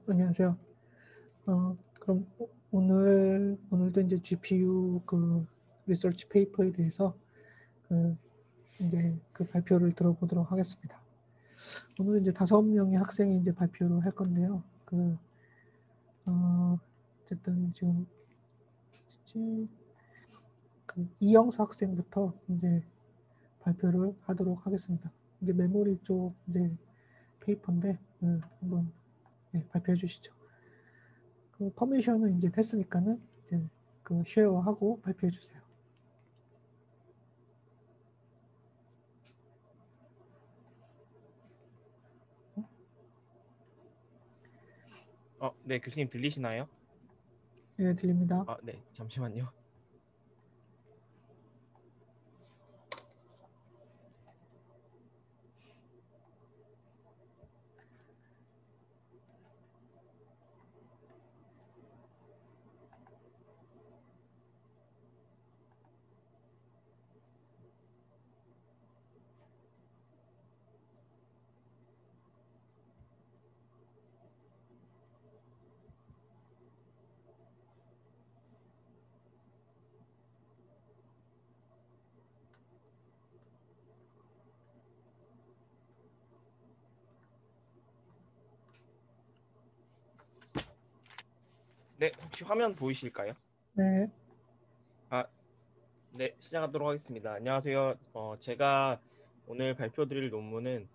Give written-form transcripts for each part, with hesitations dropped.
안녕하세요. 그럼 오늘도 이제 GPU 그 리서치 페이퍼에 대해서 그 이제 그 발표를 들어보도록 하겠습니다. 오늘은 이제 5명의 학생이 이제 발표를 할 건데요. 어쨌든 지금 이영수 학생부터 이제 발표를 하도록 하겠습니다. 이제 메모리 쪽 이제 페이퍼인데 한번 발표해 주시죠. 그 퍼미션은 이제 됐으니까는 이제 그 쉐어하고 발표해 주세요. 네, 교수님 들리시나요? 예, 들립니다. 네, 잠시만요. 네, 혹시 화면 보이실까요? 네. 네, 시작하도록 하겠습니다. 안녕하세요. 제가 오늘 발표드릴 논문은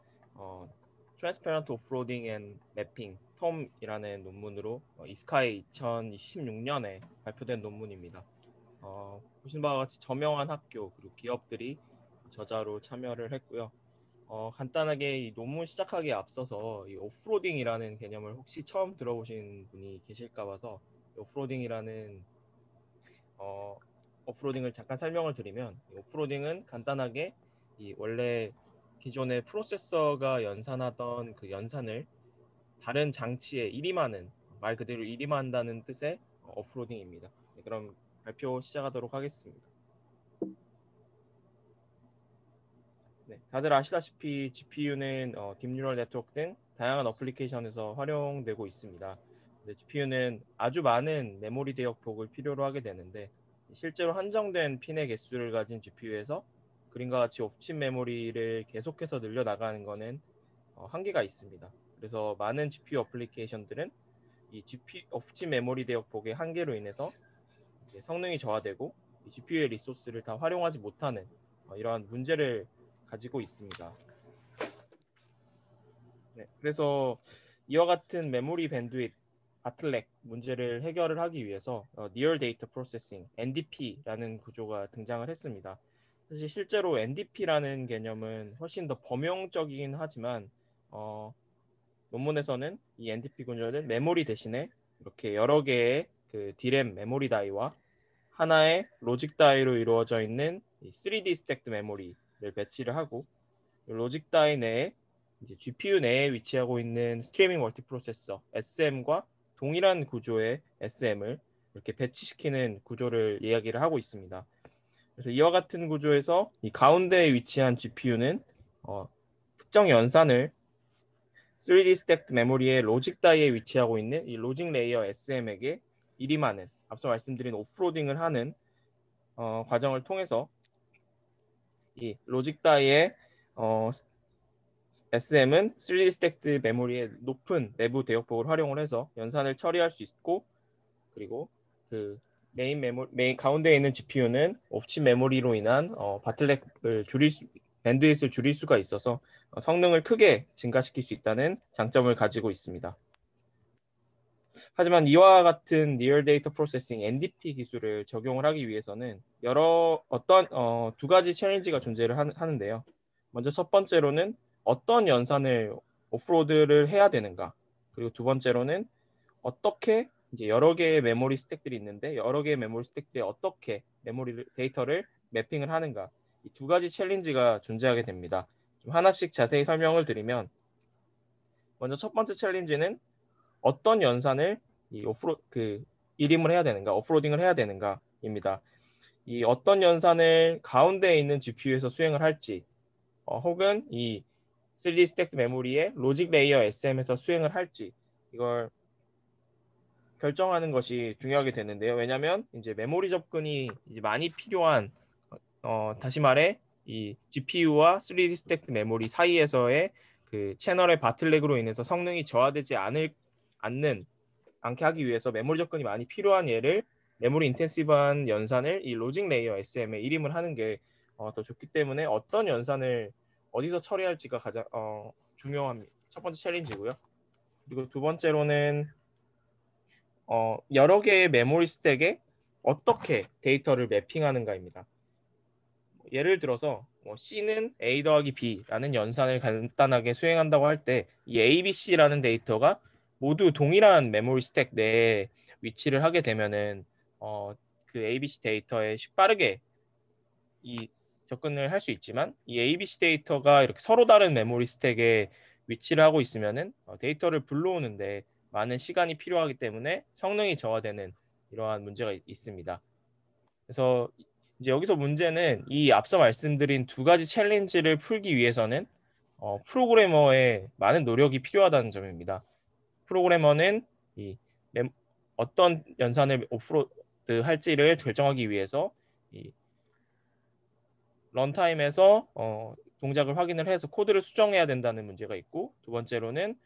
Transparent Offroading and Mapping, TOM이라는 논문으로 이스카이 2016년에 발표된 논문입니다. 보신 바와 같이 저명한 학교 그리고 기업들이 저자로 참여를 했고요. 간단하게 이 논문 시작하기에 앞서서 이 오프로딩이라는 개념을 혹시 처음 들어보신 분이 계실까 봐서 오프로딩이라는 오프로딩을 잠깐 설명을 드리면, 오프로딩은 간단하게 이 원래 기존의 프로세서가 연산하던 그 연산을 다른 장치에 일임하는, 말 그대로 일임한다는 뜻의 오프로딩입니다. 네, 그럼 발표 시작하도록 하겠습니다. 네, 다들 아시다시피 GPU는 딥뉴럴 네트워크 등 다양한 어플리케이션에서 활용되고 있습니다. GPU는 아주 많은 메모리 대역폭을 필요로 하게 되는데, 실제로 한정된 핀의 개수를 가진 GPU에서 그림과 같이 오프칩 메모리를 계속해서 늘려나가는 것은 한계가 있습니다. 그래서 많은 GPU 어플리케이션들은 이 GPU 오프칩 메모리 대역폭의 한계로 인해서 성능이 저하되고 GPU의 리소스를 다 활용하지 못하는 이러한 문제를 가지고 있습니다. 네, 그래서 이와 같은 메모리 밴드위드 바틀렉 문제를 해결을 하기 위해서 Near Data Processing (NDP라는 구조가 등장을 했습니다. 사실 실제로 NDP라는 개념은 훨씬 더 범용적이긴 하지만 논문에서는 이 NDP 구조는 메모리 대신에 이렇게 여러 개의 그 D램 메모리 다이와 하나의 로직 다이로 이루어져 있는 3D 스택드 메모리를 배치를 하고, 로직 다이 내에 이제 GPU 내에 위치하고 있는 스트리밍 멀티프로세서 SM과 동일한 구조의 SM을 이렇게 배치시키는 구조를 이야기를 하고 있습니다. 그래서 이와 같은 구조에서 이 가운데에 위치한 GPU는 특정 연산을 3D 스택드 메모리의 로직 다이에 위치하고 있는 이 로직 레이어 SM에게 일임하는, 앞서 말씀드린 오프로딩을 하는 과정을 통해서 이 로직 다이의 SM은 3D 스택드 메모리의 높은 내부 대역폭을 활용을 해서 연산을 처리할 수 있고, 그리고 그 메인 가운데에 있는 GPU는 오프칩 메모리로 인한 바틀렉을 밴드위스를 줄일 수가 있어서 성능을 크게 증가시킬 수 있다는 장점을 가지고 있습니다. 하지만 이와 같은 Near Data Processing (NDP) 기술을 적용을 하기 위해서는 두 가지 챌린지가 존재를 하는데요. 먼저 첫 번째로는 어떤 연산을 오프로드를 해야 되는가, 그리고 두 번째로는 어떻게 이제 여러 개의 메모리 스택들이 있는데 여러 개의 메모리 스택들에 어떻게 메모리 데이터를 매핑을 하는가, 이 두 가지 챌린지가 존재하게 됩니다. 좀 하나씩 자세히 설명을 드리면, 먼저 첫 번째 챌린지는 어떤 연산을 일임을 해야 되는가, 오프로딩을 해야 되는가입니다. 이 어떤 연산을 가운데에 있는 GPU에서 수행을 할지 혹은 이 3D 스택 메모리의 로직 레이어 SM에서 수행을 할지 이걸 결정하는 것이 중요하게 되는데요. 왜냐하면 이제 메모리 접근이 이제 많이 필요한 다시 말해 이 GPU와 3D 스택 메모리 사이에서의 그 채널의 바틀렉으로 인해서 성능이 저하되지 않게 하기 위해서 메모리 접근이 많이 필요한 얘를 메모리 인텐시브한 연산을 이 로직 레이어 SM에 일임을 하는 게 더 좋기 때문에 어떤 연산을 어디서 처리할지가 가장 중요한 첫 번째 챌린지고요. 그리고 두 번째로는 여러 개의 메모리 스택에 어떻게 데이터를 매핑하는가입니다. 예를 들어서 C는 A 더하기 B라는 연산을 간단하게 수행한다고 할 때 이 A, B, C라는 데이터가 모두 동일한 메모리 스택 내에 위치를 하게 되면은 그 A, B, C 데이터에 빠르게 이 접근을 할 수 있지만 이 A, B, C 데이터가 이렇게 서로 다른 메모리 스택에 위치를 하고 있으면은 데이터를 불러오는데 많은 시간이 필요하기 때문에 성능이 저하되는 이러한 문제가 있습니다. 그래서 이제 여기서 문제는 이 앞서 말씀드린 두 가지 챌린지를 풀기 위해서는 프로그래머의 많은 노력이 필요하다는 점입니다. 프로그래머는 이 어떤 연산을 오프로드 할지를 결정하기 위해서 이 런타임에서 동작을 확인을 해서 코드를 수정해야 된다는 문제가 있고 두 번째로는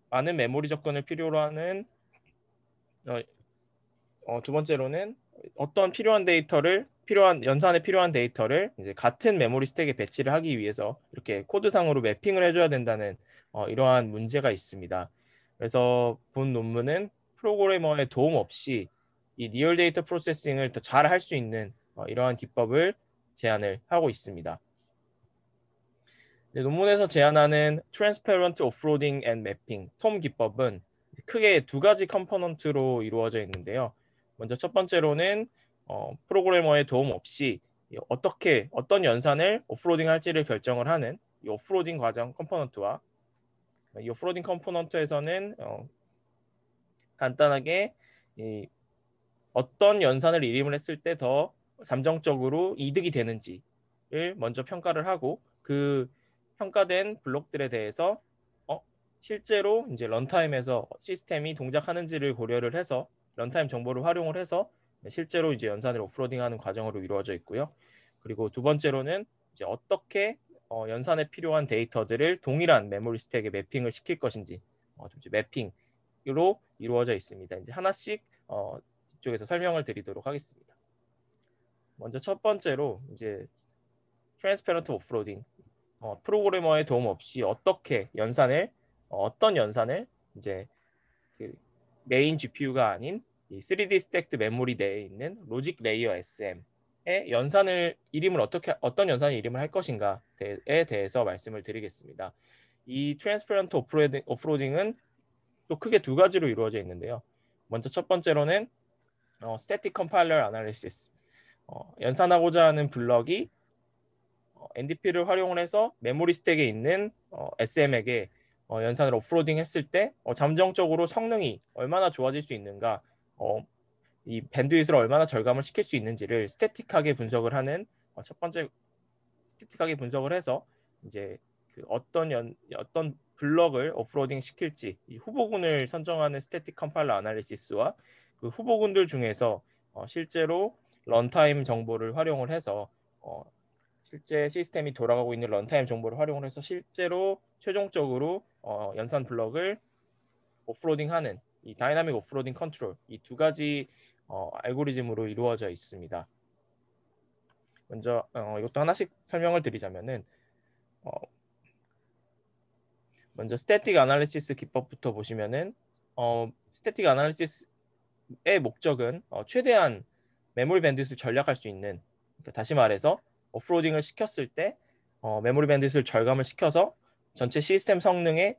많은 메모리 접근을 필요로 하는 두 번째로는 어떤 연산에 필요한 데이터를 이제 같은 메모리 스택에 배치를 하기 위해서 이렇게 코드상으로 매핑을 해줘야 된다는 이러한 문제가 있습니다. 그래서 본 논문은 프로그래머의 도움 없이 이 리얼 데이터 프로세싱을 더 잘 할 수 있는 이러한 기법을 제안을 하고 있습니다. 논문에서 제안하는 Transparent Offloading and Mapping, TOM 기법은 크게 두 가지 컴포넌트로 이루어져 있는데요. 먼저 첫 번째로는 프로그래머의 도움 없이 어떤 연산을 오프로딩 할지를 결정을 하는 이 오프로딩 과정 컴포넌트와 이 오프로딩 컴포넌트에서는 간단하게 어떤 연산을 일임을 했을 때 더 잠정적으로 이득이 되는지를 먼저 평가를 하고 그 평가된 블록들에 대해서 실제로 이제 런타임에서 시스템이 동작하는지를 고려를 해서 런타임 정보를 활용을 해서 실제로 이제 연산을 오프로딩하는 과정으로 이루어져 있고요. 그리고 두 번째로는 이제 어떻게 연산에 필요한 데이터들을 동일한 메모리 스택에 매핑을 시킬 것인지 이제 매핑으로 이루어져 있습니다. 이제 하나씩 이쪽에서 설명을 드리도록 하겠습니다. 먼저 첫 번째로 이제 트랜스페런트 오프로딩 프로그래머의 도움 없이 어떤 연산을 이제 그 메인 GPU가 아닌 이 3D 스택드 메모리 내에 있는 로직 레이어 SM의 어떤 연산을 일임을 할 것인가에 대해서 말씀을 드리겠습니다. 이 트랜스페런트 오프로딩은 또 크게 두 가지로 이루어져 있는데요. 먼저 첫 번째로는 스태틱 컴파일러 애널리시스 연산하고자 하는 블럭이 NDP를 활용을 해서 메모리 스택에 있는 SM에게 연산을 오프로딩 했을 때 잠정적으로 성능이 얼마나 좋아질 수 있는가 이 밴드위스를 얼마나 절감을 시킬 수 있는지를 스태틱하게 분석을 하는 첫 번째 스태틱하게 분석을 해서 이제 그 어떤 블럭을 오프로딩 시킬지 이 후보군을 선정하는 스태틱 컴파일러 애널리시스와 그 후보군들 중에서 실제로 런타임 정보를 활용을 해서 실제 시스템이 돌아가고 있는 런타임 정보를 활용을 해서 실제로 최종적으로 연산 블럭을 오프로딩하는 이 다이나믹 오프로딩 컨트롤 이 두 가지 알고리즘으로 이루어져 있습니다. 먼저 이것도 하나씩 설명을 드리자면은 먼저 스태틱 애널리시스 기법부터 보시면은 스태틱 애널리시스의 목적은 최대한 메모리 밴드위스를 절약할 수 있는 그러니까 다시 말해서 오프로딩을 시켰을 때 메모리 밴드위스를 절감을 시켜서 전체 시스템 성능을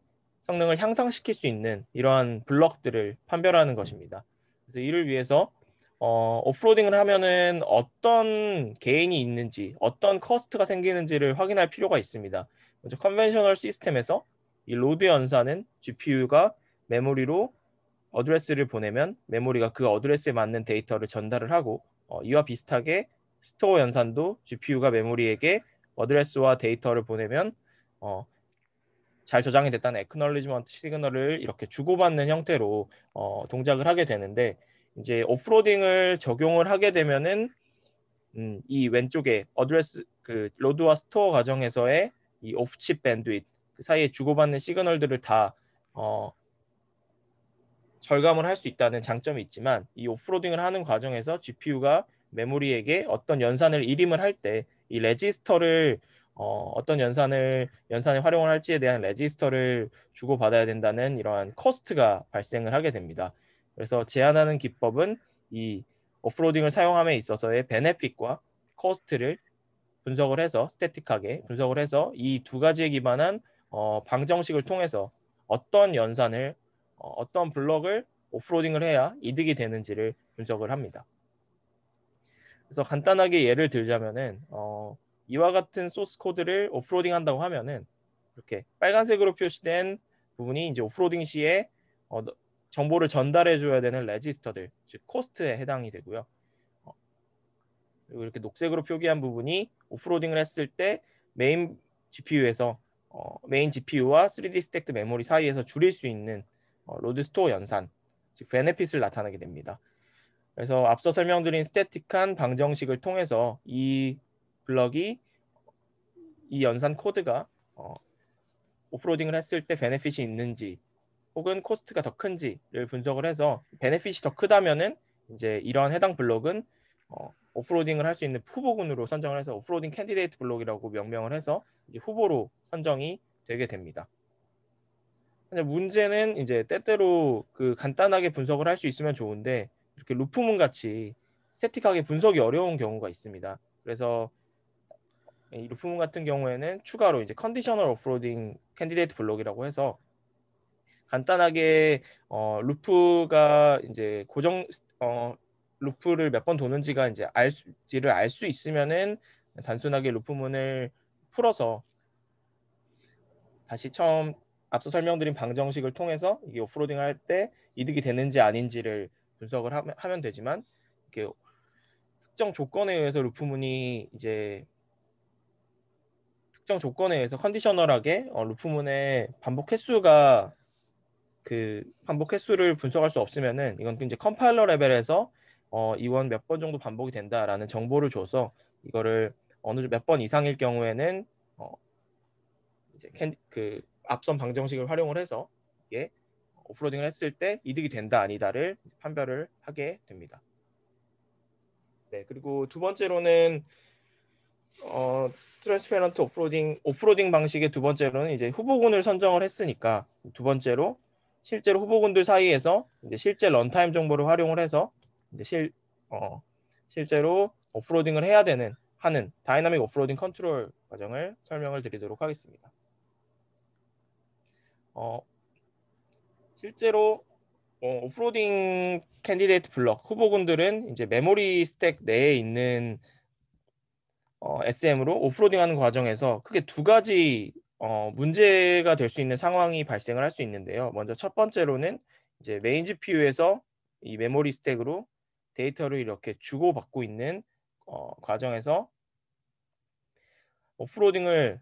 향상시킬 수 있는 이러한 블럭들을 판별하는 것입니다. 그래서 이를 위해서 오프로딩을 하면은 어떤 게인이 있는지 어떤 커스트가 생기는지를 확인할 필요가 있습니다. 먼저 컨벤셔널 시스템에서 이 로드 연산은 GPU가 메모리로 어드레스를 보내면 메모리가 그 어드레스에 맞는 데이터를 전달을 하고 이와 비슷하게 스토어 연산도 GPU가 메모리에게 어드레스와 데이터를 보내면 잘 저장이 됐다는 액놀리지먼트 시그널을 이렇게 주고받는 형태로 동작을 하게 되는데, 이제 오프로딩을 적용을 하게 되면은 이 왼쪽에 어드레스 그 로드와 스토어 과정에서의 이 오프칩 밴드위드 그 사이에 주고받는 시그널들을 다 절감을 할 수 있다는 장점이 있지만, 이 오프로딩을 하는 과정에서 GPU가 메모리에게 어떤 연산을 일임을 할 때 이 레지스터를 어떤 연산을 활용을 할지에 대한 레지스터를 주고받아야 된다는 이러한 코스트가 발생을 하게 됩니다. 그래서 제한하는 기법은 이 오프로딩을 사용함에 있어서의 베네핏과 코스트를 분석을 해서 스태틱하게 분석을 해서 이 두 가지에 기반한 방정식을 통해서 어떤 연산을 어떤 블럭을 오프로딩을 해야 이득이 되는지를 분석을 합니다. 그래서 간단하게 예를 들자면은 이와 같은 소스 코드를 오프로딩 한다고 하면은 이렇게 빨간색으로 표시된 부분이 이제 오프로딩 시에 정보를 전달해 줘야 되는 레지스터들, 즉 코스트에 해당이 되고요. 그리고 이렇게 녹색으로 표기한 부분이 오프로딩을 했을 때 메인 GPU에서 메인 GPU와 3D 스택드 메모리 사이에서 줄일 수 있는 로드 스토어 연산, 즉 베네핏을 나타내게 됩니다. 그래서 앞서 설명드린 스태틱한 방정식을 통해서 이 블럭이 이 연산 코드가 오프로딩을 했을 때 베네핏이 있는지 혹은 코스트가 더 큰지를 분석을 해서 베네핏이 더 크다면은 이제 이러한 해당 블록은 오프로딩을 할 수 있는 후보군으로 선정을 해서 오프로딩 캔디데이트 블록이라고 명명을 해서 이제 후보로 선정이 되게 됩니다. 근데 문제는 이제 때때로 그 간단하게 분석을 할 수 있으면 좋은데 이렇게 루프문 같이 스태틱하게 분석이 어려운 경우가 있습니다. 그래서 이 루프문 같은 경우에는 추가로 이제 컨디셔널 오프로딩 캔디데이트 블록이라고 해서 간단하게 루프가 이제 고정 루프를 몇 번 도는지가 이제 알 수 있으면은 단순하게 루프문을 풀어서 다시 처음 앞서 설명드린 방정식을 통해서 이게 오프로딩을 할 때 이득이 되는지 아닌지를 분석을 하면 되지만, 이렇게 특정 조건에 의해서 루프문이 이제 특정 조건에 의해서 컨디셔널하게 루프문의 반복 횟수가 그 반복 횟수를 분석할 수 없으면은 이건 이제 컴파일러 레벨에서 이원 몇 번 정도 반복이 된다라는 정보를 줘서 이거를 어느 몇 번 이상일 경우에는 이제 그 앞선 방정식을 활용을 해서 이게 오프로딩을 했을 때 이득이 된다 아니다를 판별을 하게 됩니다. 네, 그리고 두 번째로는 트랜스페런트 오프로딩 방식의 두 번째로는 이제 후보군을 선정을 했으니까 두 번째로 실제로 후보군들 사이에서 이제 실제 런타임 정보를 활용을 해서 이제 실제로 오프로딩을 해야 하는 다이나믹 오프로딩 컨트롤 과정을 설명을 드리도록 하겠습니다. 실제로 오프로딩 캔디데이트 블럭 후보군들은 이제 메모리 스택 내에 있는 SM으로 오프로딩하는 과정에서 크게 두 가지 문제가 될 수 있는 상황이 발생을 할 수 있는데요. 먼저 첫 번째로는 이제 메인 GPU에서 이 메모리 스택으로 데이터를 이렇게 주고받고 있는 과정에서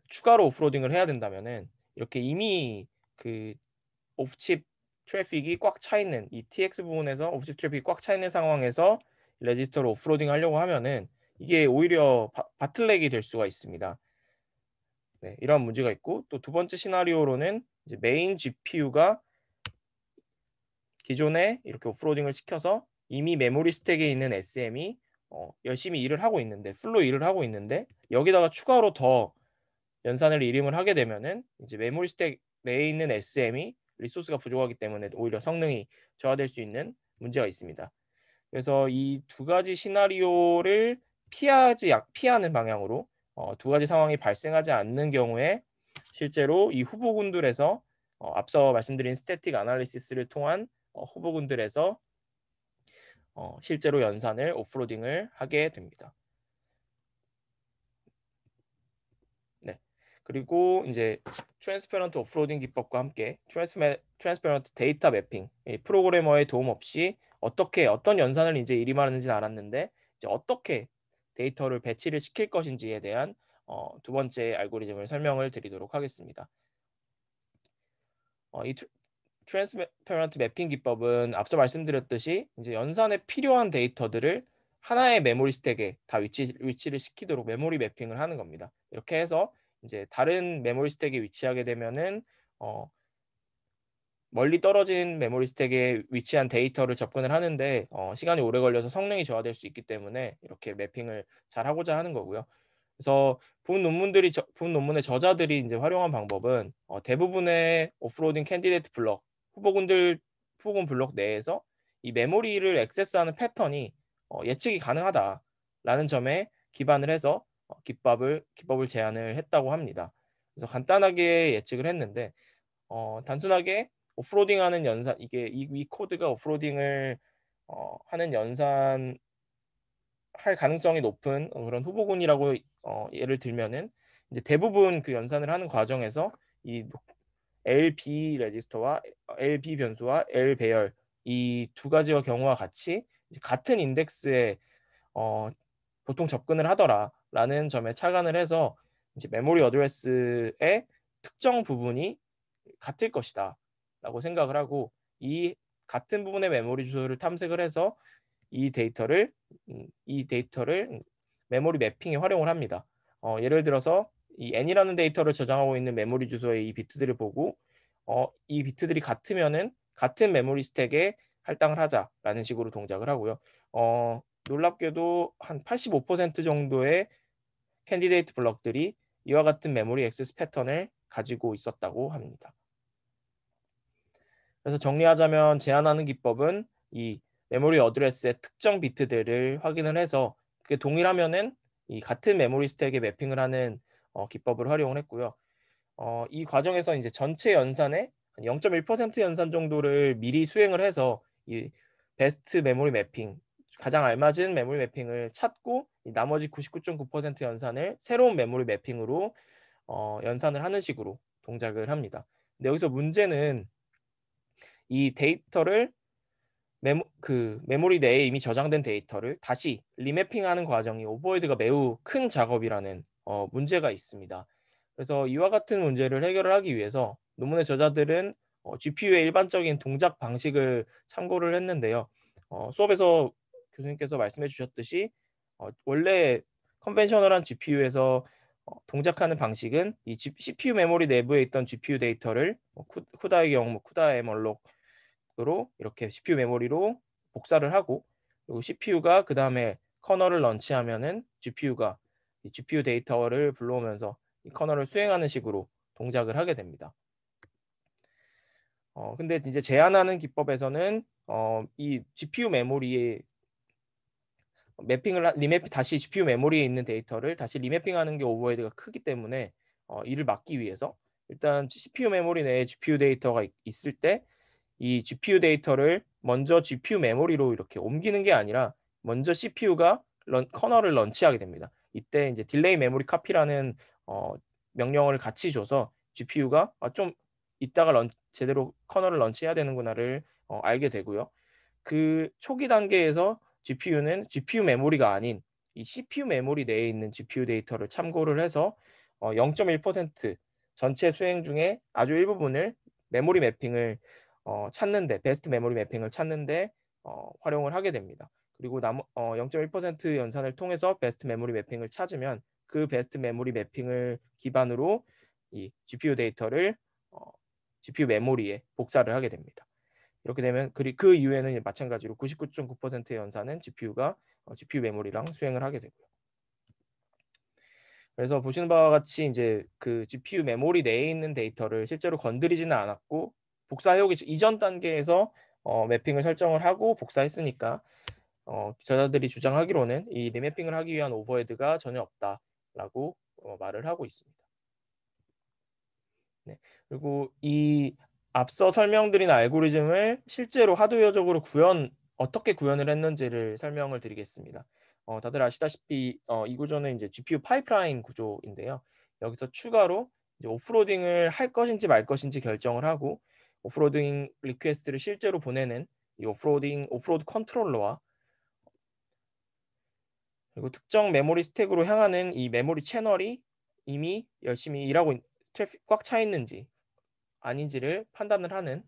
추가로 오프로딩을 해야 된다면은 이렇게 이미 그 오프칩 트래픽이 꽉 차 있는 이 TX 부분에서 오프칩 트래픽이 꽉 차 있는 상황에서 레지스터를 오프로딩 하려고 하면은 이게 오히려 바틀렉이 될 수가 있습니다. 네, 이런 문제가 있고, 또 두 번째 시나리오로는 이제 메인 GPU가 기존에 이렇게 오프로딩을 시켜서 이미 메모리 스택에 있는 SM이 열심히 일을 하고 있는데 풀로 일을 하고 있는데 여기다가 추가로 더 연산을 일임을 하게 되면은 이제 메모리 스택 내에 있는 SM이 리소스가 부족하기 때문에 오히려 성능이 저하될 수 있는 문제가 있습니다. 그래서 이 두 가지 시나리오를 피하는 방향으로 두 가지 상황이 발생하지 않는 경우에 실제로 이 후보군들에서 앞서 말씀드린 스태틱 아날리시스를 통한 후보군들에서 실제로 연산을 오프로딩을 하게 됩니다. 네. 그리고 이제 트랜스페런트 오프로딩 기법과 함께 트랜스페런트 데이터 매핑, 프로그래머의 도움 없이 어떤 연산을 이제 일임하는지는 알았는데 이제 어떻게 데이터를 배치를 시킬 것인지에 대한 두 번째 알고리즘을 설명을 드리도록 하겠습니다. 이 트랜스페런트 매핑 기법은 앞서 말씀드렸듯이 이제 연산에 필요한 데이터들을 하나의 메모리 스택에 다 위치를 시키도록 메모리 매핑을 하는 겁니다. 이렇게 해서 이제 다른 메모리 스택에 위치하게 되면은 멀리 떨어진 메모리 스택에 위치한 데이터를 접근을 하는데 시간이 오래 걸려서 성능이 저하될 수 있기 때문에 이렇게 매핑을 잘 하고자 하는 거고요. 그래서 본 논문의 저자들이 이제 활용한 방법은 대부분의 오프로딩 캔디데이트 블럭 후보군 블록 내에서 이 메모리를 액세스하는 패턴이 예측이 가능하다라는 점에 기반을 해서 기법을 제안을 했다고 합니다. 그래서 간단하게 예측을 했는데 단순하게 오프로딩하는 연산 이게 이 코드가 오프로딩을 하는 연산 할 가능성이 높은 그런 후보군이라고 예를 들면은 이제 대부분 그 연산을 하는 과정에서 이 LB 레지스터와 LB 변수와 L 배열 이 두 가지와 경우와 같이 이제 같은 인덱스에 보통 접근을 하더라라는 점에 착안을 해서 이제 메모리 어드레스의 특정 부분이 같을 것이다라고 생각을 하고 이 같은 부분의 메모리 주소를 탐색을 해서 이 데이터를 메모리 매핑에 활용을 합니다. 예를 들어서 이 n이라는 데이터를 저장하고 있는 메모리 주소의 이 비트들을 보고 이 비트들이 같으면은 같은 메모리 스택에 할당을 하자라는 식으로 동작을 하고요. 놀랍게도 한 85% 정도의 캔디데이트 블럭들이 이와 같은 메모리 액세스 패턴을 가지고 있었다고 합니다. 그래서 정리하자면 제안하는 기법은 이 메모리 어드레스의 특정 비트들을 확인을 해서 그게 동일하면은 이 같은 메모리 스택에 매핑을 하는 기법을 활용을 했고요. 이 과정에서 이제 전체 연산의 0.1% 연산 정도를 미리 수행을 해서 이 베스트 메모리 매핑 가장 알맞은 메모리 매핑을 찾고 나머지 99.9% 연산을 새로운 메모리 매핑으로 연산을 하는 식으로 동작을 합니다. 근데 여기서 문제는 이 데이터를 메모리 내에 이미 저장된 데이터를 다시 리매핑하는 과정이 오버헤드가 매우 큰 작업이라는 문제가 있습니다. 그래서 이와 같은 문제를 해결을 하기 위해서 논문의 저자들은 GPU의 일반적인 동작 방식을 참고를 했는데요. 수업에서 교수님께서 말씀해 주셨듯이 원래 컨벤셔널한 GPU에서 동작하는 방식은 이 CPU 메모리 내부에 있던 GPU 데이터를 쿠다의 경우 쿠다 에멀록으로 이렇게 CPU 메모리로 복사를 하고 그리고 CPU가 그 다음에 커널을 런치하면은 GPU가 이 GPU 데이터를 불러오면서 이 커널을 수행하는 식으로 동작을 하게 됩니다. 근데 이제 제안하는 기법에서는 이 GPU 메모리에 다시 GPU 메모리에 있는 데이터를 다시 리매핑하는 게 오버헤드가 크기 때문에 이를 막기 위해서 일단 CPU 메모리 내에 GPU 데이터가 있을 때 이 GPU 데이터를 먼저 GPU 메모리로 이렇게 옮기는 게 아니라 먼저 CPU가 커널을 런치하게 됩니다. 이때 이제 딜레이 메모리 카피라는 명령어를 같이 줘서 GPU가 좀 이따가 제대로 커널을 런치해야 되는구나를 알게 되고요. 그 초기 단계에서 GPU는 GPU 메모리가 아닌 이 CPU 메모리 내에 있는 GPU 데이터를 참고를 해서 0.1% 전체 수행 중에 아주 일부분을 메모리 매핑을 찾는데 베스트 메모리 매핑을 찾는데 활용을 하게 됩니다. 그리고 0.1% 연산을 통해서 베스트 메모리 매핑을 찾으면 그 베스트 메모리 매핑을 기반으로 이 GPU 데이터를 GPU 메모리에 복사를 하게 됩니다. 이렇게 되면 그 이후에는 마찬가지로 99.9%의 연산은 GPU가 GPU 메모리랑 수행을 하게 되고요. 그래서 보시는 바와 같이 이제 그 GPU 메모리 내에 있는 데이터를 실제로 건드리지는 않았고 복사해오기 이전 단계에서 매핑을 설정을 하고 복사했으니까 저자들이 주장하기로는 이 리매핑을 하기 위한 오버헤드가 전혀 없다라고 말을 하고 있습니다. 네. 그리고 이 앞서 설명드린 알고리즘을 실제로 하드웨어적으로 어떻게 구현을 했는지를 설명을 드리겠습니다. 다들 아시다시피 이 구조는 이제 GPU 파이프라인 구조인데요. 여기서 추가로 이제 오프로딩을 할 것인지 말 것인지 결정을 하고 오프로딩 리퀘스트를 실제로 보내는 이 오프로드 컨트롤러와 그리고 특정 메모리 스택으로 향하는 이 메모리 채널이 이미 열심히 일하고 트래픽 꽉 차 있는지 아닌지를 판단을 하는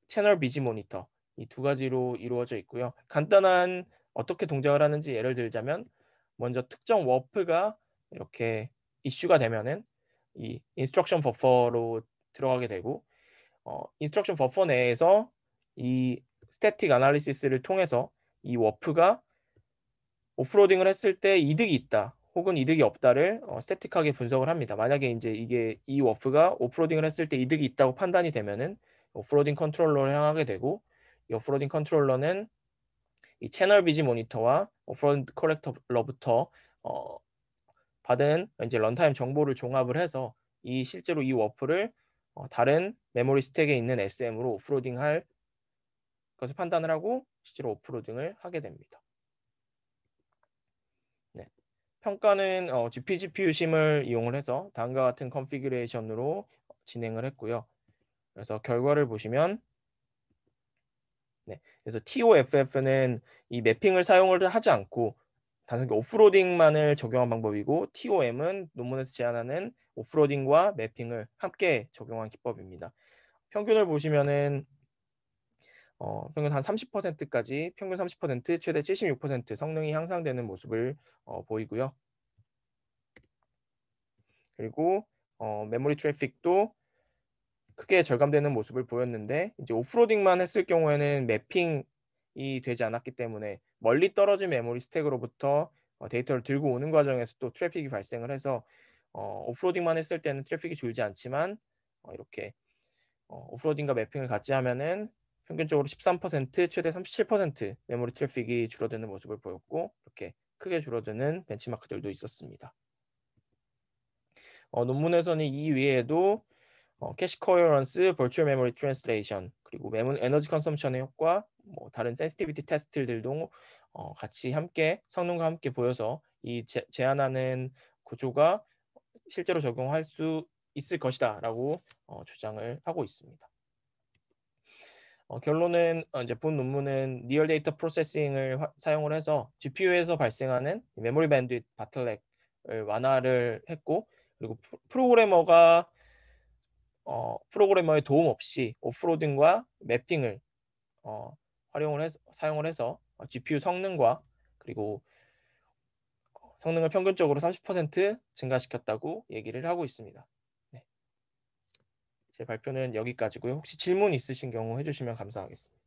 채널 비지 모니터, 이 두 가지로 이루어져 있고요. 간단한 어떻게 동작을 하는지 예를 들자면, 먼저 특정 워프가 이렇게 이슈가 되면은 이 인스트럭션 버퍼로 들어가게 되고, 인스트럭션 버퍼 내에서 이 스태틱 애널리시스를 통해서 이 워프가 오프로딩을 했을 때 이득이 있다 혹은 이득이 없다를 스태틱하게 분석을 합니다. 만약에 이제 이게 이 워프가 오프로딩을 했을 때 이득이 있다고 판단이 되면은 오프로딩 컨트롤러를 향하게 되고, 이 오프로딩 컨트롤러는 이 채널 비지 모니터와 오프로딩 커렉터로부터 받은 이제 런타임 정보를 종합을 해서 이 실제로 이 워프를 다른 메모리 스택에 있는 SM으로 오프로딩할 것을 판단을 하고 실제로 오프로딩을 하게 됩니다. 네. 평가는 GPGPU 심을 이용을 해서 다음과 같은 컨피규레이션으로 진행을 했고요. 그래서 결과를 보시면, 네, 그래서 TOFF는 이 매핑을 사용을 하지 않고 단순히 오프로딩만을 적용한 방법이고, TOM은 논문에서 제안하는 오프로딩과 매핑을 함께 적용한 기법입니다. 평균을 보시면은 평균 한 30%까지, 평균 30%, 최대 76% 성능이 향상되는 모습을 보이고요. 그리고 메모리 트래픽도 크게 절감되는 모습을 보였는데, 이제 오프로딩만 했을 경우에는 매핑이 되지 않았기 때문에 멀리 떨어진 메모리 스택으로부터 데이터를 들고 오는 과정에서 또 트래픽이 발생을 해서 오프로딩만 했을 때는 트래픽이 줄지 않지만 이렇게 오프로딩과 매핑을 같이 하면은 평균적으로 13%, 최대 37% 메모리 트래픽이 줄어드는 모습을 보였고, 이렇게 크게 줄어드는 벤치마크들도 있었습니다. 논문에서는 이 외에도 캐시 코어런스, 버추얼 메모리 트랜스레이션, 그리고 에너지 컨섬션의 효과, 뭐 다른 센시티비티 테스트들도 같이 함께 성능과 함께 보여서 이 제안하는 구조가 실제로 적용할 수 있을 것이다라고 주장을 하고 있습니다. 결론은 이제 본 논문은 리얼 데이터 프로세싱을 사용을 해서 GPU에서 발생하는 메모리 밴드위드 바틀렉을 완화를 했고, 그리고 프로그래머의 도움 없이 오프로딩과 매핑을 사용을 해서 GPU 성능과 그리고 성능을 평균적으로 30% 증가시켰다고 얘기를 하고 있습니다. 네. 제 발표는 여기까지고요. 혹시 질문 있으신 경우 해주시면 감사하겠습니다.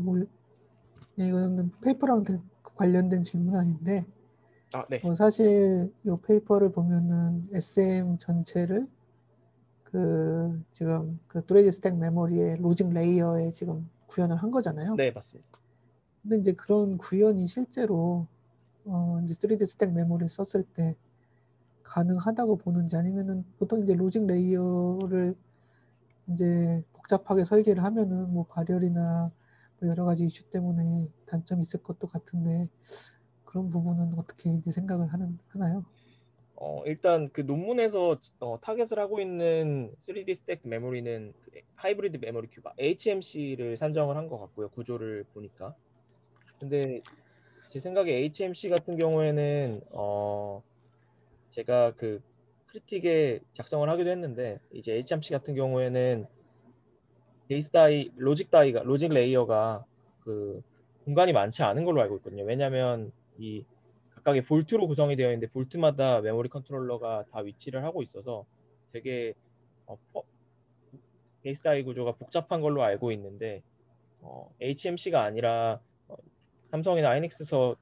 뭐 네, 이거는 페이퍼랑 관련된 질문 아닌데, 네. 사실 이 페이퍼를 보면은 SM 전체를 지금 드레이드 스택 메모리의 로직 레이어에 지금 구현을 한 거잖아요. 네, 맞습니다. 근데 이제 그런 구현이 실제로 이제 3D 스택 메모리를 썼을 때 가능하다고 보는지, 아니면은 보통 이제 로직 레이어를 이제 복잡하게 설계를 하면은 뭐 발열이나 뭐 여러 가지 이슈 때문에 단점이 있을 것도 같은데, 그런 부분은 어떻게 이제 생각을 하나요? 일단 그 논문에서 타겟을 하고 있는 3D 스택 메모리는 하이브리드 메모리 큐브 HMC를 산정을 한 것 같고요. 구조를 보니까. 근데 제 생각에 HMC 같은 경우에는 제가 그 크리틱에 작성을 하기도 했는데, 이제 HMC 같은 경우에는 로직 레이어가 그 공간이 많지 않은 걸로 알고 있거든요. 왜냐하면 이 각각의 볼트로 구성이 되어 있는데 볼트마다 메모리 컨트롤러가 다 위치를 하고 있어서 되게 베이스 다이 구조가 복잡한 걸로 알고 있는데, HMC가 아니라 삼성이나 하이닉스에서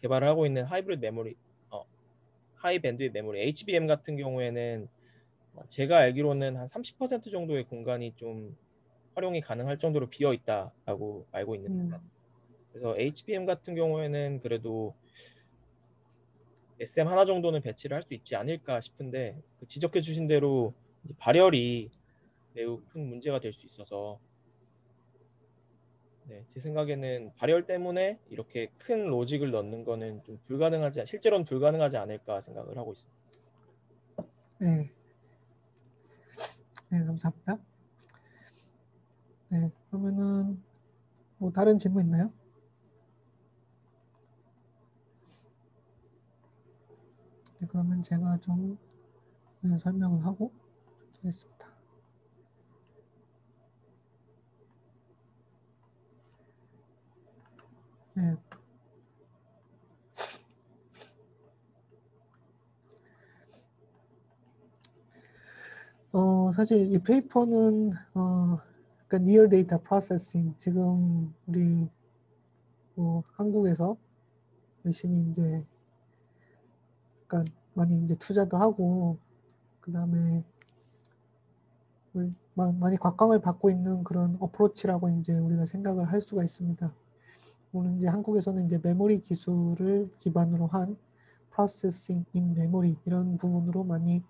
개발을 하고 있는 하이브리드 메모리, 하이 밴드의 메모리 HBM 같은 경우에는 제가 알기로는 한 30% 정도의 공간이 좀 활용이 가능할 정도로 비어 있다라고 알고 있는데, 그래서 HBM 같은 경우에는 그래도 SM 하나 정도는 배치를 할 수 있지 않을까 싶은데, 그 지적해 주신 대로 발열이 매우 큰 문제가 될 수 있어서, 네, 제 생각에는 발열 때문에 이렇게 큰 로직을 넣는 거는 좀 실제로는 불가능하지 않을까 생각을 하고 있습니다. 네, 네, 감사합니다. 네, 그러면은 뭐 다른 질문 있나요? 네, 그러면 제가 좀 설명을 하고 하겠습니다. 네. 사실 이 페이퍼는 그러니까 Near Data Processing 지금 우리 뭐 한국에서 열심히 이제 약간 많이 이제 투자도 하고 그다음에 많이 곽광을 받고 있는 그런 어프로치라고 이제 우리가 생각을 할 수가 있습니다. 물론 이제 한국에서는 이제 메모리 기술을 기반으로 한 프로세싱 인 메모리 이런 부분으로 많이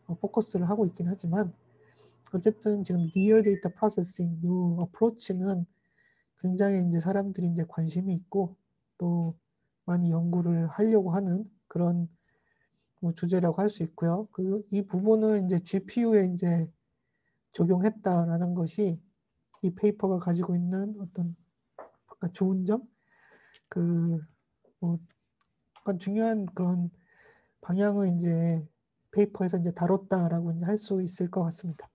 포커스를 하고 있긴 하지만 어쨌든 지금 Near Data Processing 이 어프로치는 굉장히 이제 사람들이 이제 관심이 있고 또 많이 연구를 하려고 하는 그런 뭐 주제라고 할 수 있고요. 이 부분을 이제 GPU에 이제 적용했다라는 것이 이 페이퍼가 가지고 있는 어떤 좋은 점, 뭐 약간 중요한 그런 방향을 이제 페이퍼에서 이제 다뤘다라고 이제 할 수 있을 것 같습니다.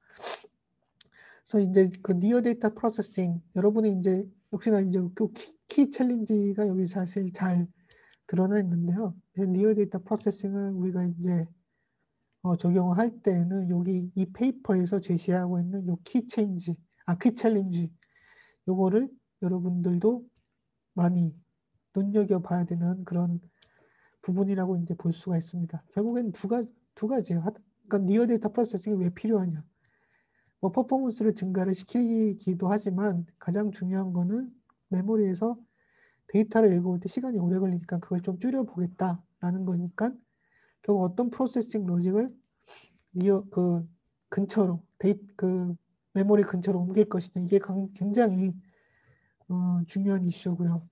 그래서 이제 그 니어 데이터 프로세싱 여러분이 이제 역시나 이제 그 키 챌린지가 여기 사실 잘 드러나 있는데요. 니어 데이터 프로세싱을 우리가 이제 적용을 할 때는 여기 이 페이퍼에서 제시하고 있는 요 키 챌린지 요거를 여러분들도 많이 눈여겨봐야 되는 그런 부분이라고 이제 볼 수가 있습니다. 결국엔 두 가지예요. 그러니까 니어 데이터 프로세싱이 왜 필요하냐? 뭐 퍼포먼스를 증가를 시키기도 하지만 가장 중요한 거는 메모리에서 데이터를 읽어올 때 시간이 오래 걸리니까 그걸 좀 줄여보겠다라는 거니까 결국 어떤 프로세싱 로직을 그 근처로 그 메모리 근처로 옮길 것이냐 이게 굉장히 중요한 이슈고요.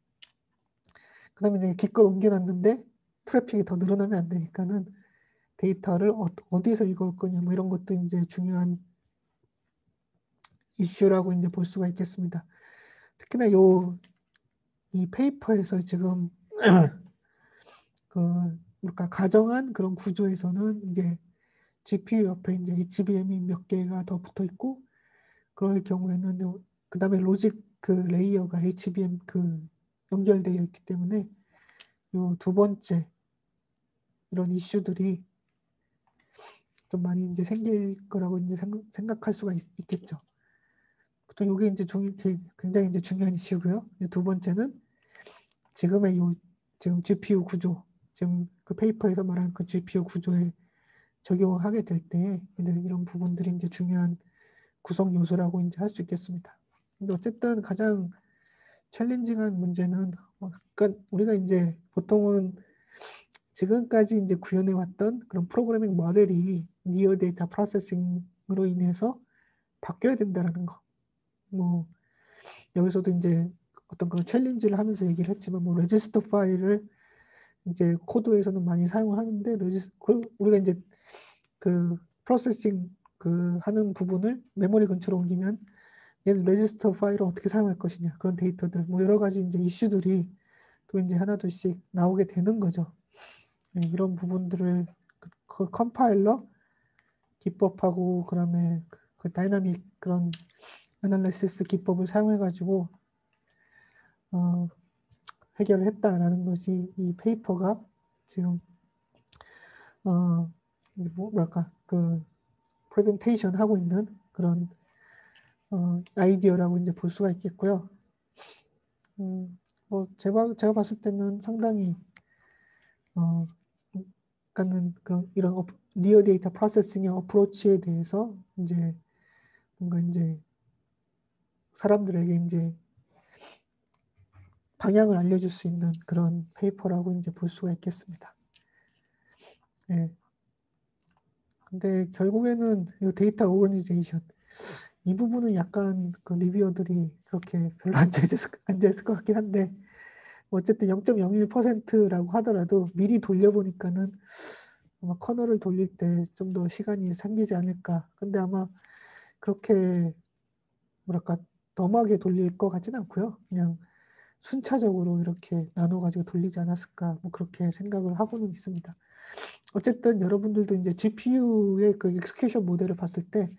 그다음에 이제 기껏 옮겨놨는데 트래픽이 더 늘어나면 안 되니까는 데이터를 어디서 읽을 거냐 뭐 이런 것도 이제 중요한 이슈라고 이제 볼 수가 있겠습니다. 특히나 이 페이퍼에서 지금 그러니까 가정한 그런 구조에서는 이제 GPU 옆에 이제 HBM이 몇 개가 더 붙어 있고 그럴 경우에는 그 다음에 로직 그 레이어가 HBM 연결되어 있기 때문에 요 두 번째 이런 이슈들이 좀 많이 이제 생길 거라고 이제 생각할 수가 있겠죠. 보통 이게 이제 굉장히 이제 중요한 이슈고요. 두 번째는 지금의 지금 GPU 구조, 지금 그 페이퍼에서 말한 그 GPU 구조에 적용을 하게 될 때 이런 부분들이 이제 중요한 구성 요소라고 이제 할 수 있겠습니다. 근데 어쨌든 가장 챌린징한 문제는 그러니까 우리가 이제 보통은 지금까지 이제 구현해 왔던 그런 프로그래밍 모델이 니어 데이터 프로세싱으로 인해서 바뀌어야 된다라는 거. 뭐 여기서도 이제 어떤 그런 챌린지를 하면서 얘기를 했지만 뭐 레지스터 파일을 이제 코드에서는 많이 사용을 하는데 우리가 이제 그 프로세싱 하는 부분을 메모리 근처로 옮기면 얘는 레지스터 파일을 어떻게 사용할 것이냐 그런 데이터들 뭐 여러 가지 이제 이슈들이 또 이제 하나둘씩 나오게 되는 거죠. 네, 이런 부분들을 그 컴파일러 기법하고 그다음에 그 다이나믹 그런 애널리시스 기법을 사용해 가지고 해결을 했다라는 것이 이 페이퍼가 지금 뭐랄까 그 프레젠테이션 하고 있는 그런 아이디어라고 이제 볼 수가 있겠고요. 뭐 제가 봤을 때는 상당히 그러니까는 그런 이런 리어 데이터 프로세싱의 어프로치에 대해서 이제 뭔가 이제 사람들에게 이제 방향을 알려줄 수 있는 그런 페이퍼라고 이제 볼 수가 있겠습니다. 예. 근데 결국에는 이 데이터 오거니제이션 이 부분은 약간 그 리뷰어들이 그렇게 별로 앉아있을 것 같긴 한데, 어쨌든 0.01%라고 하더라도 미리 돌려보니까는 아마 커널을 돌릴 때 좀 더 시간이 생기지 않을까. 근데 아마 그렇게 뭐랄까 덤하게 돌릴 것 같진 않고요. 그냥 순차적으로 이렇게 나눠가지고 돌리지 않았을까, 뭐 그렇게 생각을 하고는 있습니다. 어쨌든 여러분들도 이제 GPU의 그 execution 모델을 봤을 때,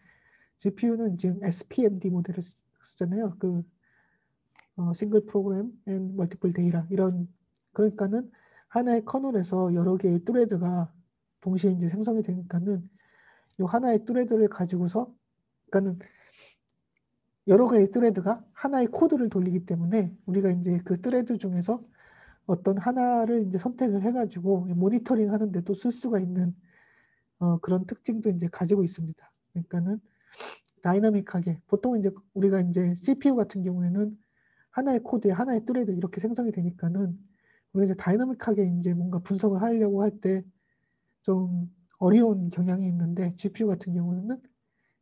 GPU는 지금 SPMD 모델을 쓰잖아요. 그 싱글 프로그램 앤 멀티플 데이터 이런, 그러니까는 하나의 커널에서 여러 개의 트레드가 동시에 이제 생성이 되니까는 이 하나의 트레드를 가지고서, 그러니까는 여러 개의 트레드가 하나의 코드를 돌리기 때문에 우리가 이제 그 트레드 중에서 어떤 하나를 이제 선택을 해가지고 모니터링 하는데 또 쓸 수가 있는 그런 특징도 이제 가지고 있습니다. 그러니까는 다이나믹하게, 보통 이제 우리가 이제 CPU 같은 경우에는 하나의 코드에 하나의 트레드 이렇게 생성이 되니까는 우리가 이제 다이나믹하게 이제 뭔가 분석을 하려고 할 때 좀 어려운 경향이 있는데, GPU 같은 경우는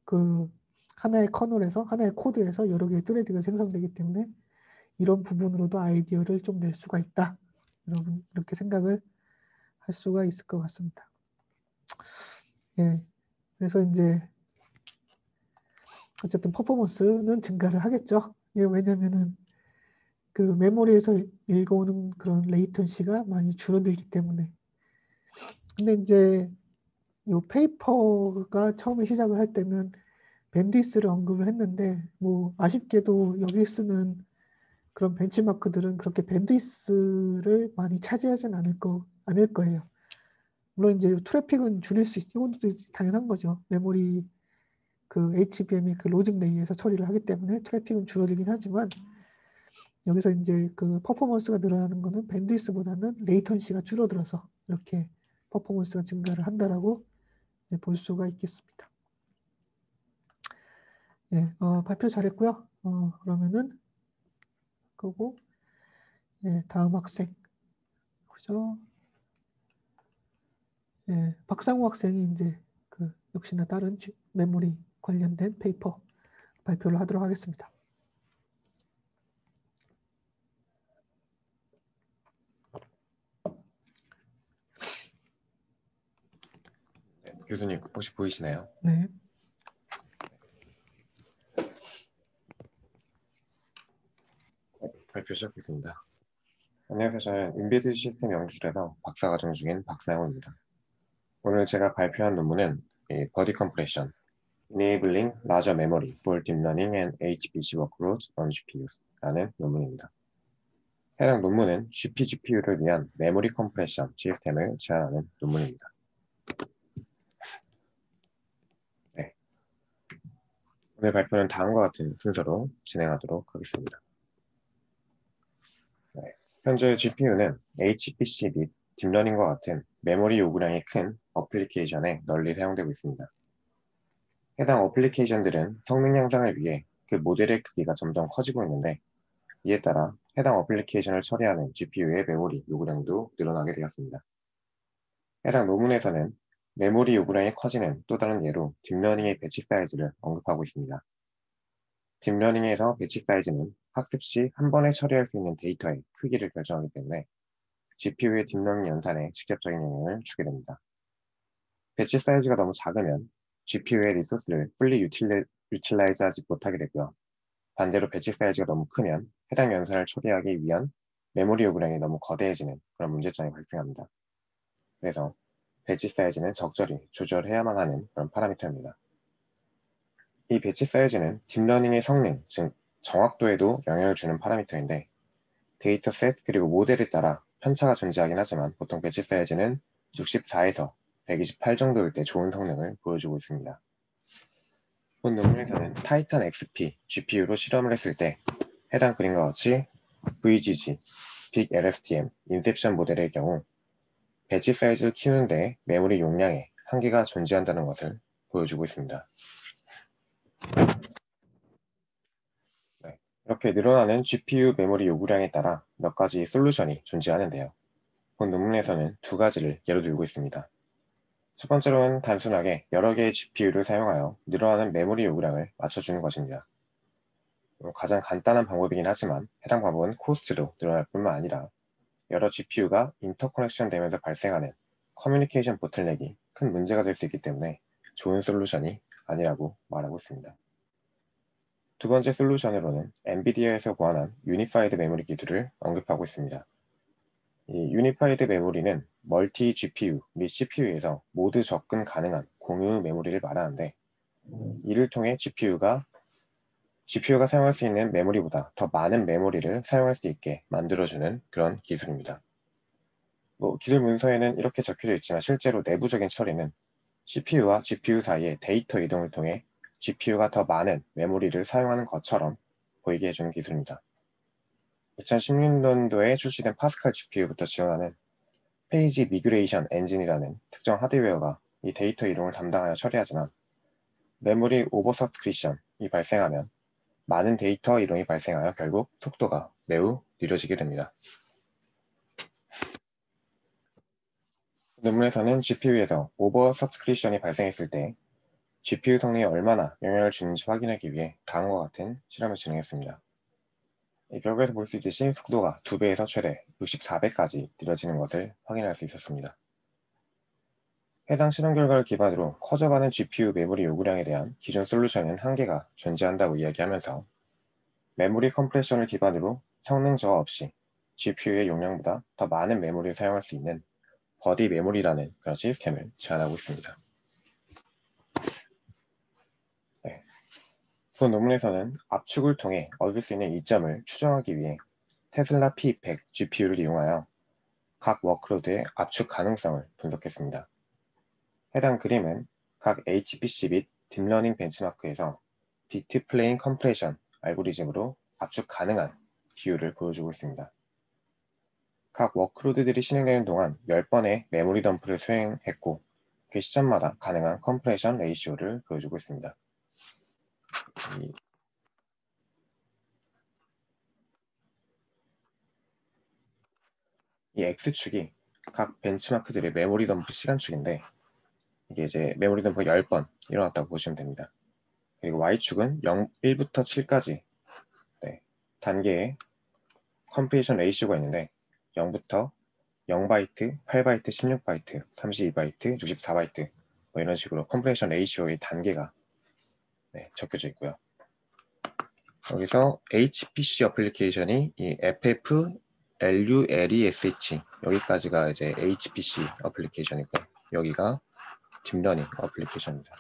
그 하나의 커널에서 하나의 코드에서 여러 개의 트레드가 생성되기 때문에 이런 부분으로도 아이디어를 좀 낼 수가 있다. 여러분 이렇게 생각을 할 수가 있을 것 같습니다. 예, 그래서 이제 어쨌든 퍼포먼스는 증가를 하겠죠. 예, 왜냐면은 그 메모리에서 읽어오는 그런 레이턴시가 많이 줄어들기 때문에. 근데 이제 이 페이퍼가 처음에 시작을 할 때는 밴드위스를 언급을 했는데, 뭐 아쉽게도 여기 쓰는 그런 벤치마크들은 그렇게 밴드위스를 많이 차지하진 않을 거예요. 물론 이제 트래픽은 줄일 수 이것도 당연한 거죠. 메모리 그 HBM의 그 로직 레이에서 처리를 하기 때문에 트래픽은 줄어들긴 하지만, 여기서 이제 그 퍼포먼스가 늘어나는 거는 밴드위스보다는 레이턴시가 줄어들어서 이렇게 퍼포먼스가 증가를 한다라고 볼 수가 있겠습니다. 예, 발표 잘했고요. 그러면은 그거 예, 다음 학생 그죠? 예, 박상우 학생이 이제 그 역시나 다른 메모리 관련된 페이퍼 발표를 하도록 하겠습니다. 네, 교수님 혹시 보이시나요? 네. 발표 시작하겠습니다. 안녕하세요. 저는 인베디드 시스템 연구실에서 박사과정 중인 박상호입니다. 오늘 제가 발표한 논문은 Body Compression, Enabling Larger Memory for Deep Learning and HPC Workloads on GPUs라는 논문입니다. 해당 논문은 GPGPU를 위한 메모리 컴프레션 시스템을 제안하는 논문입니다. 네. 오늘 발표는 다음과 같은 순서로 진행하도록 하겠습니다. 네. 현재 GPU는 HPC 및 딥러닝과 같은 메모리 요구량이 큰 어플리케이션에 널리 사용되고 있습니다. 해당 어플리케이션들은 성능 향상을 위해 그 모델의 크기가 점점 커지고 있는데, 이에 따라 해당 어플리케이션을 처리하는 GPU의 메모리 요구량도 늘어나게 되었습니다. 해당 논문에서는 메모리 요구량이 커지는 또 다른 예로 딥러닝의 배치 사이즈를 언급하고 있습니다. 딥러닝에서 배치 사이즈는 학습 시 한 번에 처리할 수 있는 데이터의 크기를 결정하기 때문에 GPU의 딥러닝 연산에 직접적인 영향을 주게 됩니다. 배치 사이즈가 너무 작으면 GPU의 리소스를 fully 유틸라이즈하지 못하게 되고요. 반대로 배치 사이즈가 너무 크면 해당 연산을 처리하기 위한 메모리 요구량이 너무 거대해지는 그런 문제점이 발생합니다. 그래서 배치 사이즈는 적절히 조절해야만 하는 그런 파라미터입니다. 이 배치 사이즈는 딥러닝의 성능, 즉 정확도에도 영향을 주는 파라미터인데, 데이터셋 그리고 모델에 따라 편차가 존재하긴 하지만 보통 배치 사이즈는 64에서 128 정도일 때 좋은 성능을 보여주고 있습니다. 본 논문에서는 타이탄 XP GPU로 실험을 했을 때 해당 그림과 같이 VGG, 빅 LSTM, 인셉션 모델의 경우 배치 사이즈를 키우는데 메모리 용량에 한계가 존재한다는 것을 보여주고 있습니다. 네, 이렇게 늘어나는 GPU 메모리 요구량에 따라 몇 가지 솔루션이 존재하는데요. 본 논문에서는 두 가지를 예로 들고 있습니다. 첫 번째로는 단순하게 여러 개의 GPU를 사용하여 늘어나는 메모리 요구량을 맞춰주는 것입니다. 가장 간단한 방법이긴 하지만 해당 방법은 코스트도 늘어날 뿐만 아니라 여러 GPU가 인터커넥션 되면서 발생하는 커뮤니케이션 보틀넥이 큰 문제가 될 수 있기 때문에 좋은 솔루션이 아니라고 말하고 있습니다. 두 번째 솔루션으로는 엔비디아에서 고안한 유니파이드 메모리 기술을 언급하고 있습니다. 이 유니파이드 메모리는 멀티 GPU 및 CPU에서 모두 접근 가능한 공유 메모리를 말하는데, 이를 통해 GPU가 사용할 수 있는 메모리보다 더 많은 메모리를 사용할 수 있게 만들어주는 그런 기술입니다. 기술 문서에는 이렇게 적혀져 있지만 실제로 내부적인 처리는 CPU와 GPU 사이의 데이터 이동을 통해 GPU가 더 많은 메모리를 사용하는 것처럼 보이게 해주는 기술입니다. 2016년도에 출시된 파스칼 GPU부터 지원하는 페이지 미그레이션 엔진이라는 특정 하드웨어가 이 데이터 이동을 담당하여 처리하지만, 메모리 오버서브스크리션이 발생하면 많은 데이터 이동이 발생하여 결국 속도가 매우 느려지게 됩니다. 논문에서는 GPU에서 오버서브스크리션이 발생했을 때 GPU 성능에 얼마나 영향을 주는지 확인하기 위해 다음과 같은 실험을 진행했습니다. 이 결과에서 볼 수 있듯이 속도가 2배에서 최대 64배까지 느려지는 것을 확인할 수 있었습니다. 해당 실험 결과를 기반으로 커져가는 GPU 메모리 요구량에 대한 기존 솔루션은 한계가 존재한다고 이야기하면서 메모리 컴프레션을 기반으로 성능 저하 없이 GPU의 용량보다 더 많은 메모리를 사용할 수 있는 버디 메모리라는 그런 시스템을 제안하고 있습니다. 본 논문에서는 압축을 통해 얻을 수 있는 이점을 추정하기 위해 테슬라 P100 GPU를 이용하여 각 워크로드의 압축 가능성을 분석했습니다. 해당 그림은 각 HPC 및 딥러닝 벤치마크에서 비트 플레인 컴프레션 알고리즘으로 압축 가능한 비율을 보여주고 있습니다. 각 워크로드들이 실행되는 동안 10번의 메모리 덤프를 수행했고, 그 시점마다 가능한 컴프레션 레이시오를 보여주고 있습니다. 이 X축이 각 벤치마크들의 메모리 덤프 시간축인데, 이게 이제 메모리 덤프가 10번 일어났다고 보시면 됩니다. 그리고 Y축은 1부터 7까지 단계의 컴프레션 레이시오가 있는데, 0부터 0바이트, 8바이트, 16바이트, 32바이트, 64바이트 이런 식으로 컴프레션 레이시오의 단계가 적혀져 있고요. 여기서 HPC 어플리케이션이 이 FFLULESH 여기까지가 이제 HPC 어플리케이션이고요. 여기가 딥러닝 어플리케이션입니다.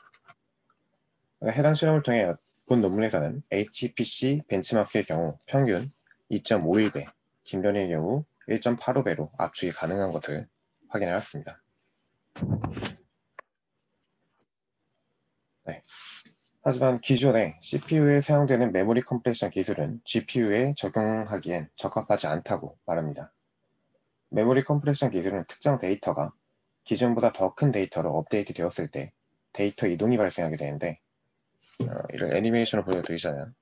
해당 실험을 통해 본 논문에서는 HPC 벤치마크의 경우 평균 2.51배, 딥러닝의 경우 1.85배로 압축이 가능한 것을 확인하였습니다. 하지만 기존의 CPU에 사용되는 메모리 컴프레션 기술은 GPU에 적용하기엔 적합하지 않다고 말합니다. 메모리 컴프레션 기술은 특정 데이터가 기존보다 더 큰 데이터로 업데이트 되었을 때 데이터 이동이 발생하게 되는데, 이런 애니메이션을 보여드리자면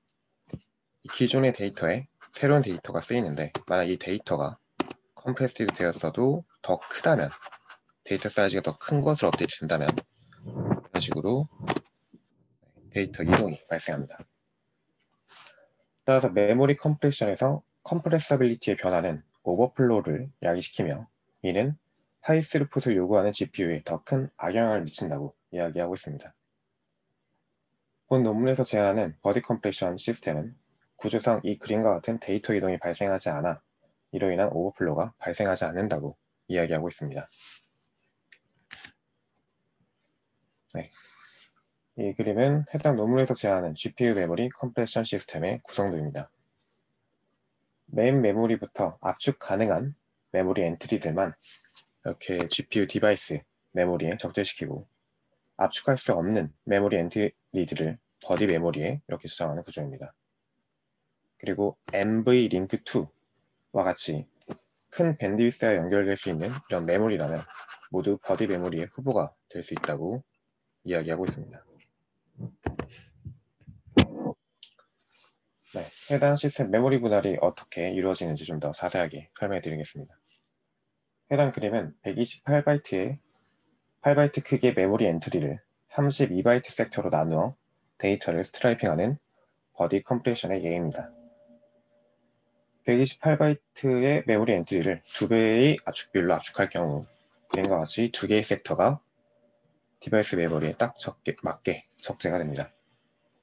기존의 데이터에 새로운 데이터가 쓰이는데, 만약 이 데이터가 컴프레스드 되었어도 더 크다면, 데이터 사이즈가 더 큰 것으로 업데이트 된다면 이런 식으로 데이터 이동이 발생합니다. 따라서 메모리 컴프레션에서 컴프레서빌리티의 변화는 오버플로우를 야기시키며, 이는 하이 스루풋을 요구하는 GPU에 더 큰 악영향을 미친다고 이야기하고 있습니다. 본 논문에서 제안하는 버디 컴프레션 시스템은 구조상 이 그림과 같은 데이터 이동이 발생하지 않아 이로 인한 오버플로우가 발생하지 않는다고 이야기하고 있습니다. 이 그림은 해당 논문에서 제안하는 GPU 메모리 컴프레션 시스템의 구성도입니다. 메인 메모리부터 압축 가능한 메모리 엔트리들만 이렇게 GPU 디바이스 메모리에 적재시키고, 압축할 수 없는 메모리 엔트리들을 버디 메모리에 이렇게 수정하는 구조입니다. 그리고 NVLink2와 같이 큰 밴드위스와 연결될 수 있는 이런 메모리라면 모두 버디 메모리의 후보가 될 수 있다고 이야기하고 있습니다. 해당 시스템 메모리 분할이 어떻게 이루어지는지 좀 더 자세하게 설명해 드리겠습니다. 해당 그림은 128바이트의 8바이트 크기의 메모리 엔트리를 32바이트 섹터로 나누어 데이터를 스트라이핑하는 버디 컴프레션의 예입니다. 128바이트의 메모리 엔트리를 2배의 압축 비율로 압축할 경우 그림과 같이 2개의 섹터가 디바이스 메모리에 딱 맞게 적재가 됩니다.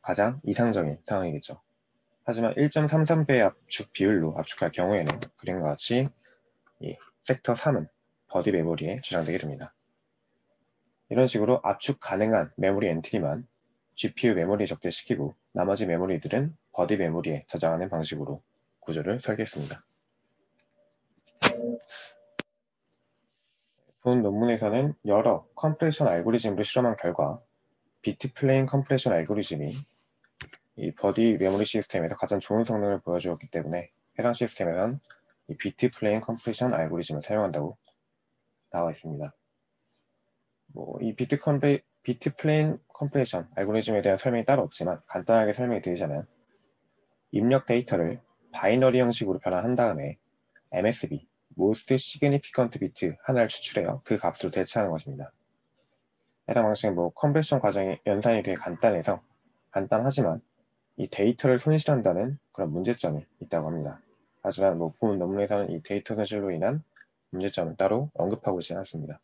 가장 이상적인 상황이겠죠. 하지만 1.33배의 압축 비율로 압축할 경우에는 그림과 같이 이 섹터 3은 버디 메모리에 저장되게 됩니다. 이런 식으로 압축 가능한 메모리 엔트리만 GPU 메모리에 적재시키고 나머지 메모리들은 버디 메모리에 저장하는 방식으로 구조를 설계했습니다. 본 논문에서는 여러 컴프레션 알고리즘을 실험한 결과 비트 플레인 컴프레션 알고리즘이 이 버디 메모리 시스템에서 가장 좋은 성능을 보여주었기 때문에 해당 시스템에선 이 비트 플레인 컴프레션 알고리즘을 사용한다고 나와 있습니다. 이 비트 플레인 컴프레션 알고리즘에 대한 설명이 따로 없지만 간단하게 설명해 드리자면 입력 데이터를 바이너리 형식으로 변환한 다음에 MSB, Most Significant Bit 하나를 추출해요. 그 값으로 대체하는 것입니다. 해당 방식은 컴프레션 과정의 연산이 되게 간단하지만 이 데이터를 손실한다는 그런 문제점이 있다고 합니다. 하지만 본 논문에서는 이 데이터 손실로 인한 문제점을 따로 언급하고 있지는 않습니다.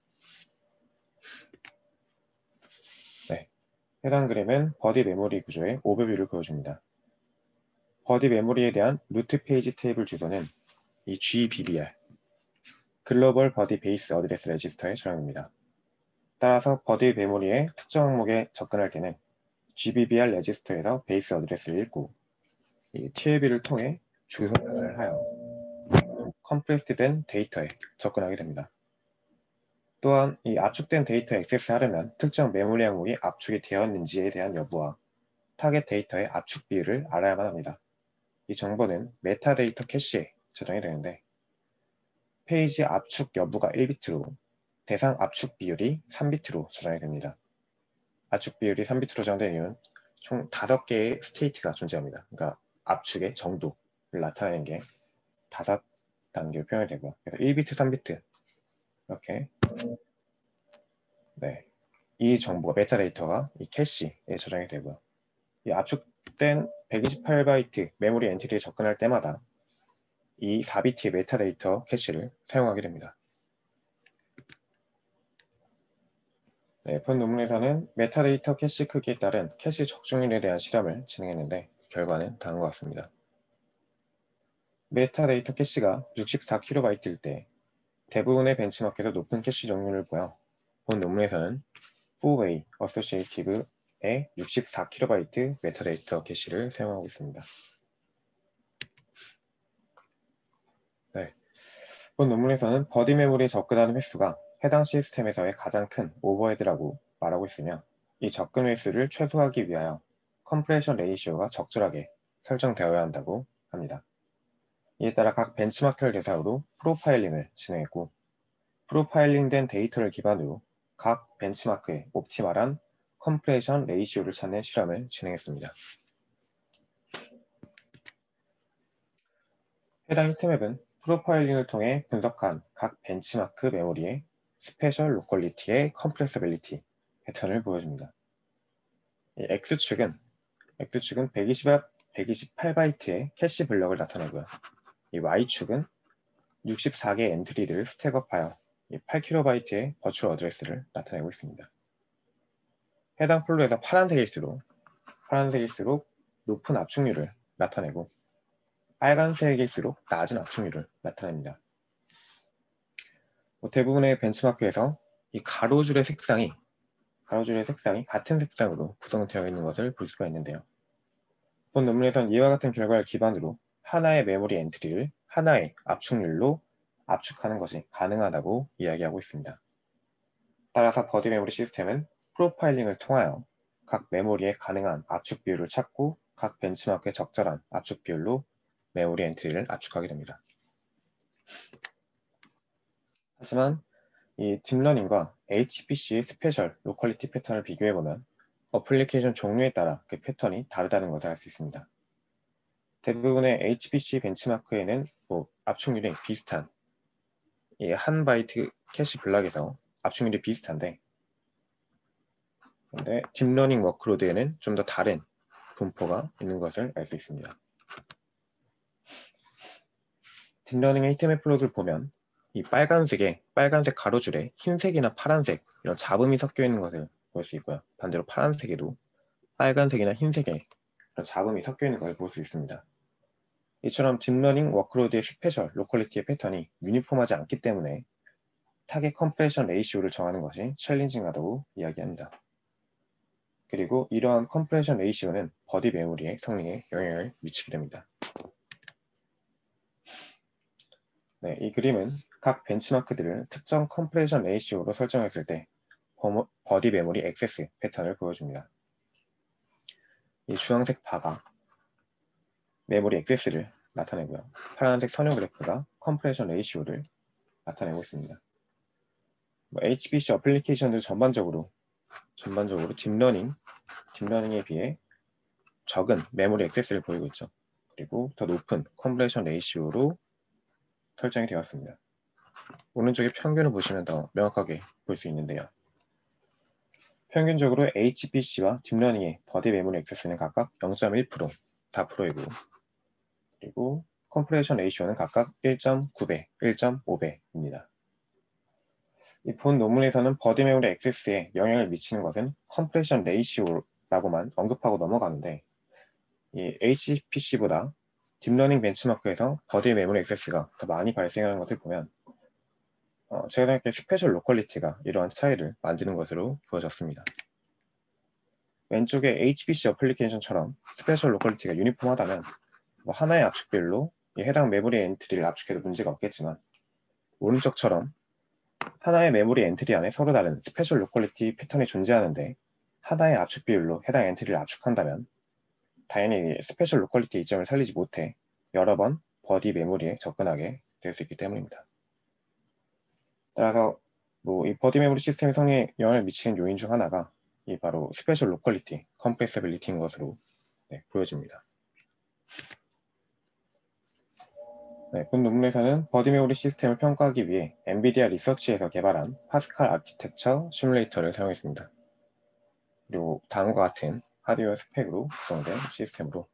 네, 해당 그림은 버디 메모리 구조의 오버뷰를 보여줍니다. 버디 메모리에 대한 루트 페이지 테이블 주소는 이 GBBR, 글로벌 버디 베이스 어드레스 레지스터에 저장됩니다. 따라서 버디 메모리의 특정 항목에 접근할 때는 GBBR 레지스터에서 베이스 어드레스를 읽고 이 TLB를 통해 주소 변환을 하여 컴프레스된 데이터에 접근하게 됩니다. 또한 이 압축된 데이터에 액세스하려면 특정 메모리 항목이 압축이 되었는지에 대한 여부와 타겟 데이터의 압축 비율을 알아야만 합니다. 이 정보는 메타데이터 캐시에 저장이 되는데 페이지 압축 여부가 1비트로 대상 압축 비율이 3비트로 저장이 됩니다. 압축 비율이 3비트로 저장된 이유는 총 5개의 스테이트가 존재합니다. 그러니까 압축의 정도를 나타내는 게 5단계로 표현이 되고요. 그래서 1비트, 3비트 이렇게 이 정보가 메타데이터가 이 캐시에 저장이 되고요. 이 압축된 128바이트 메모리 엔티티에 접근할 때마다 이 4비트의 메타데이터 캐시를 사용하게 됩니다. 본 논문에서는 메타데이터 캐시 크기에 따른 캐시 적중률에 대한 실험을 진행했는데 결과는 다음과 같습니다. 메타데이터 캐시가 64KB일 때 대부분의 벤치마크에서 높은 캐시 적률을 보여 본 논문에서는 4-way associative의 64KB 메타데이터 캐시를 사용하고 있습니다. 본 논문에서는 버디 메모리에 접근하는 횟수가 해당 시스템에서의 가장 큰 오버헤드라고 말하고 있으며 이 접근 횟수를 최소화하기 위하여 컴프레션 레이시오가 적절하게 설정되어야 한다고 합니다. 이에 따라 각 벤치마크를 대상으로 프로파일링을 진행했고 프로파일링된 데이터를 기반으로 각 벤치마크의 옵티멀한 컴프레션 레이시오를 찾는 실험을 진행했습니다. 해당 히트맵은 프로파일링을 통해 분석한 각 벤치마크 메모리의 스페셜 로컬리티의 컴프레서빌리티 패턴을 보여줍니다. X축은 128바이트의 캐시 블럭을 나타내고요. 이 Y축은 64개 엔트리를 스택업하여 8KB의 버추얼 어드레스를 나타내고 있습니다. 해당 플로에서 파란색일수록 높은 압축률을 나타내고 빨간색일수록 낮은 압축률을 나타냅니다. 대부분의 벤치마크에서 이 가로줄의 색상이 같은 색상으로 구성되어 있는 것을 볼 수가 있는데요. 본 논문에서는 이와 같은 결과를 기반으로 하나의 메모리 엔트리를 하나의 압축률로 압축하는 것이 가능하다고 이야기하고 있습니다. 따라서 버디 메모리 시스템은 프로파일링을 통하여 각 메모리에 가능한 압축 비율을 찾고 각 벤치마크에 적절한 압축 비율로 메모리 엔트리를 압축하게 됩니다. 하지만 이 딥러닝과 HPC의 스페셜 로컬리티 패턴을 비교해보면 어플리케이션 종류에 따라 그 패턴이 다르다는 것을 알 수 있습니다. 대부분의 HPC 벤치마크에는 압축률이 비슷한 이 한 바이트 캐시 블락에서 압축률이 비슷한데 근데 딥러닝 워크로드에는 좀 더 다른 분포가 있는 것을 알 수 있습니다. 딥러닝의 히트맵 플롯을 보면 이 빨간색 가로줄에 흰색이나 파란색 이런 잡음이 섞여 있는 것을 볼 수 있고요. 반대로 파란색에도 빨간색이나 흰색에 이런 잡음이 섞여 있는 것을 볼 수 있습니다. 이처럼 딥러닝 워크로드의 스페셜 로컬리티의 패턴이 유니폼하지 않기 때문에 타겟 컴프레션 레이시오를 정하는 것이 챌린징하다고 이야기합니다. 그리고 이러한 컴프레션 레이시오는 버디 메모리의 성능에 영향을 미치게 됩니다. 네, 이 그림은 각 벤치마크들을 특정 컴프레션 레이시오로 설정했을 때 버디 메모리 액세스 패턴을 보여줍니다. 이 주황색 바가 메모리 액세스를 나타내고요. 파란색 선형 그래프가 컴프레션 레이시오를 나타내고 있습니다. HPC 어플리케이션들 전반적으로 딥러닝에 비해 적은 메모리 액세스를 보이고 있죠. 그리고 더 높은 컴프레션 레이시오로 설정이 되었습니다. 오른쪽에 평균을 보시면 더 명확하게 볼 수 있는데요. 평균적으로 HPC와 딥러닝의 버디 메모리 액세스는 각각 0.1%, 4%이고 그리고 컴프레션 레이시오는 각각 1.9배, 1.5배입니다. 이 본 논문에서는 버디 메모리 액세스에 영향을 미치는 것은 컴프레션 레이시오라고만 언급하고 넘어가는데 이 HPC보다 딥러닝 벤치마크에서 버디 메모리 액세스가 더 많이 발생하는 것을 보면 제가 생각해 스페셜 로컬리티가 이러한 차이를 만드는 것으로 보여졌습니다. 왼쪽의 HPC 어플리케이션처럼 스페셜 로컬리티가 유니폼하다면 하나의 압축별로 해당 메모리 엔트리를 압축해도 문제가 없겠지만 오른쪽처럼 하나의 메모리 엔트리 안에 서로 다른 스페셜 로컬리티 패턴이 존재하는데 하나의 압축 비율로 해당 엔트리를 압축한다면 당연히 스페셜 로컬리티 이점을 살리지 못해 여러 번 버디 메모리에 접근하게 될 수 있기 때문입니다. 따라서 이 버디 메모리 시스템의 성능에 영향을 미치는 요인 중 하나가 이 바로 스페셜 로컬리티, 컴프레서빌리티인 것으로 보여집니다. 본 논문에서는 버디 메모리 시스템을 평가하기 위해 엔비디아 리서치에서 개발한 파스칼 아키텍처 시뮬레이터를 사용했습니다. 그리고 다음과 같은 하드웨어 스펙으로 구성된 시스템으로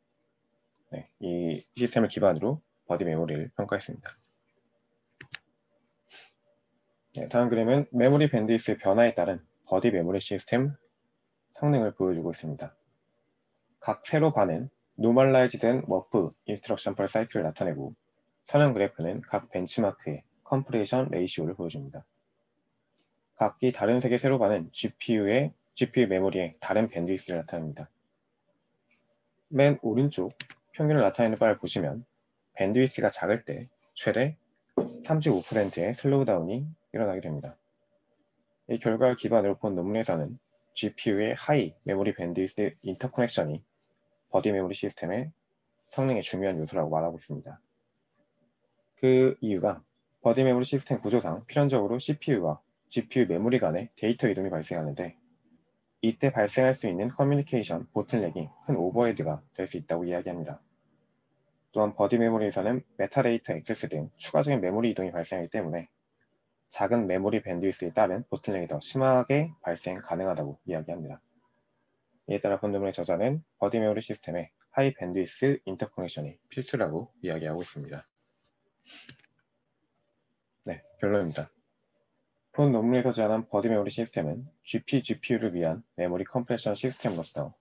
이 시스템을 기반으로 버디 메모리를 평가했습니다. 다음 그림은 메모리 밴드위스의 변화에 따른 버디 메모리 시스템 성능을 보여주고 있습니다. 각 세로 반은 노멀라이즈된 워프 인스트럭션 펄 사이클을 나타내고 선형 그래프는 각 벤치마크의 컴프레션 레이시오를 보여줍니다. 각기 다른 색의 세로반은 GPU 메모리의 다른 밴드위스를 나타냅니다. 맨 오른쪽 평균을 나타내는 바를 보시면 밴드위스가 작을 때 최대 35%의 슬로우 다운이 일어나게 됩니다. 이 결과를 기반으로 본 논문에서는 GPU의 하이 메모리 밴드위스 인터커넥션이 버디 메모리 시스템의 성능의 중요한 요소라고 말하고 있습니다. 그 이유가 버디 메모리 시스템 구조상 필연적으로 CPU와 GPU 메모리 간의 데이터 이동이 발생하는데 이때 발생할 수 있는 커뮤니케이션 보틀넥이 큰 오버헤드가 될 수 있다고 이야기합니다. 또한 버디 메모리에서는 메타데이터 액세스 등 추가적인 메모리 이동이 발생하기 때문에 작은 메모리 밴드위스에 따른 보틀넥이 더 심하게 발생 가능하다고 이야기합니다. 이에 따라 본논문의 저자는 버디 메모리 시스템의 하이 밴드위스 인터커넥션이 필수라고 이야기하고 있습니다. 결론입니다. 본 논문에서 제안한 버디 메모리 시스템은 GPU를 위한 메모리 컴프레션 시스템으로서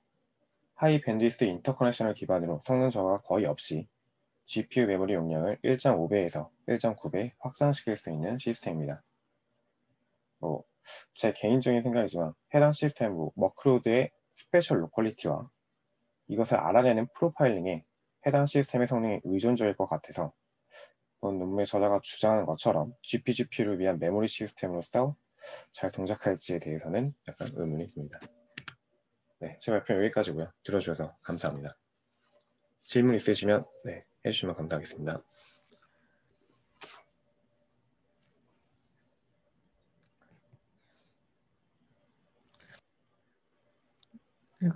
하이 밴드위스 인터커넥션을 기반으로 성능 저하가 거의 없이 GPU 메모리 용량을 1.5배에서 1.9배 확장시킬 수 있는 시스템입니다. 제 개인적인 생각이지만 해당 시스템 워크로드의 스페셜 로컬리티와 이것을 알아내는 프로파일링에 해당 시스템의 성능이 의존적일 것 같아서 본 논문의 저자가 주장하는 것처럼 GPU를 위한 메모리 시스템으로서 잘 동작할지에 대해서는 약간 의문이 듭니다. 제 발표 여기까지고요. 들어주셔서 감사합니다. 질문 있으시면 해주시면 감사하겠습니다.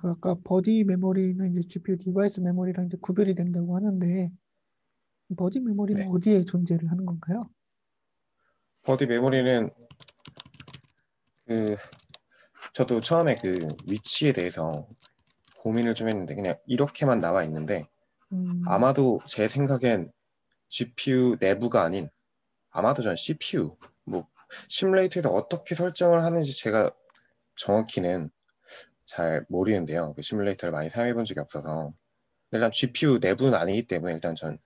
아까 버디 메모리는 이제 GPU 디바이스 메모리랑 이제 구별이 된다고 하는데 버디 메모리는 어디에 존재를 하는 건가요? 버디 메모리는 저도 처음에 그 위치에 대해서 고민을 좀 했는데 그냥 이렇게만 나와 있는데 아마도 제 생각엔 GPU 내부가 아닌 아마도 전 CPU 뭐 시뮬레이터에서 어떻게 설정을 하는지 제가 정확히는 잘 모르는데요. 그 시뮬레이터를 많이 사용해 본 적이 없어서 일단 GPU 내부는 아니기 때문에 일단 전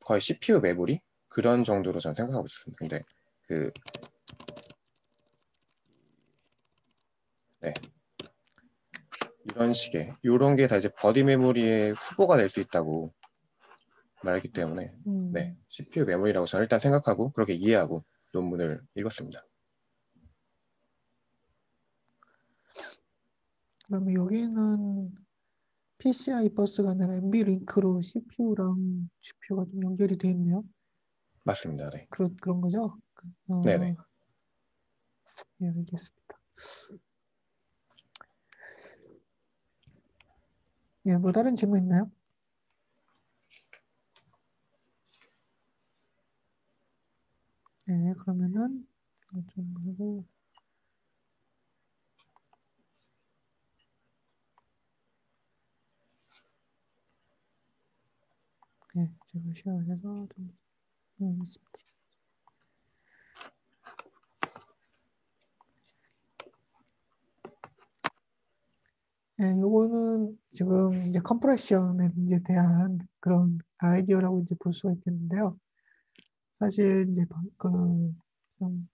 거의 CPU 메모리 그런 정도로 전 생각하고 있었습니다. 근데 그 네, 이런 식의 이런 게 다 이제 버디 메모리의 후보가 될 수 있다고 말했기 때문에 네, CPU 메모리라고 저는 일단 생각하고 그렇게 이해하고 논문을 읽었습니다. 그럼 여기는 PCI 버스가 아니라 NB 링크로 CPU랑 GPU가 좀 연결이 돼 있네요. 맞습니다. 네. 그런 거죠? 네네. 예, 알겠습니다. 예, 뭐 다른 질문 있나요? 예, 그러면은 좀 하고 예, 제가 시작해서 좀 하겠습니다. 예, 요거는 지금 이제 컴프레션에 이제 대한 그런 아이디어라고 이제 볼 수가 있겠는데요. 사실 이제 좀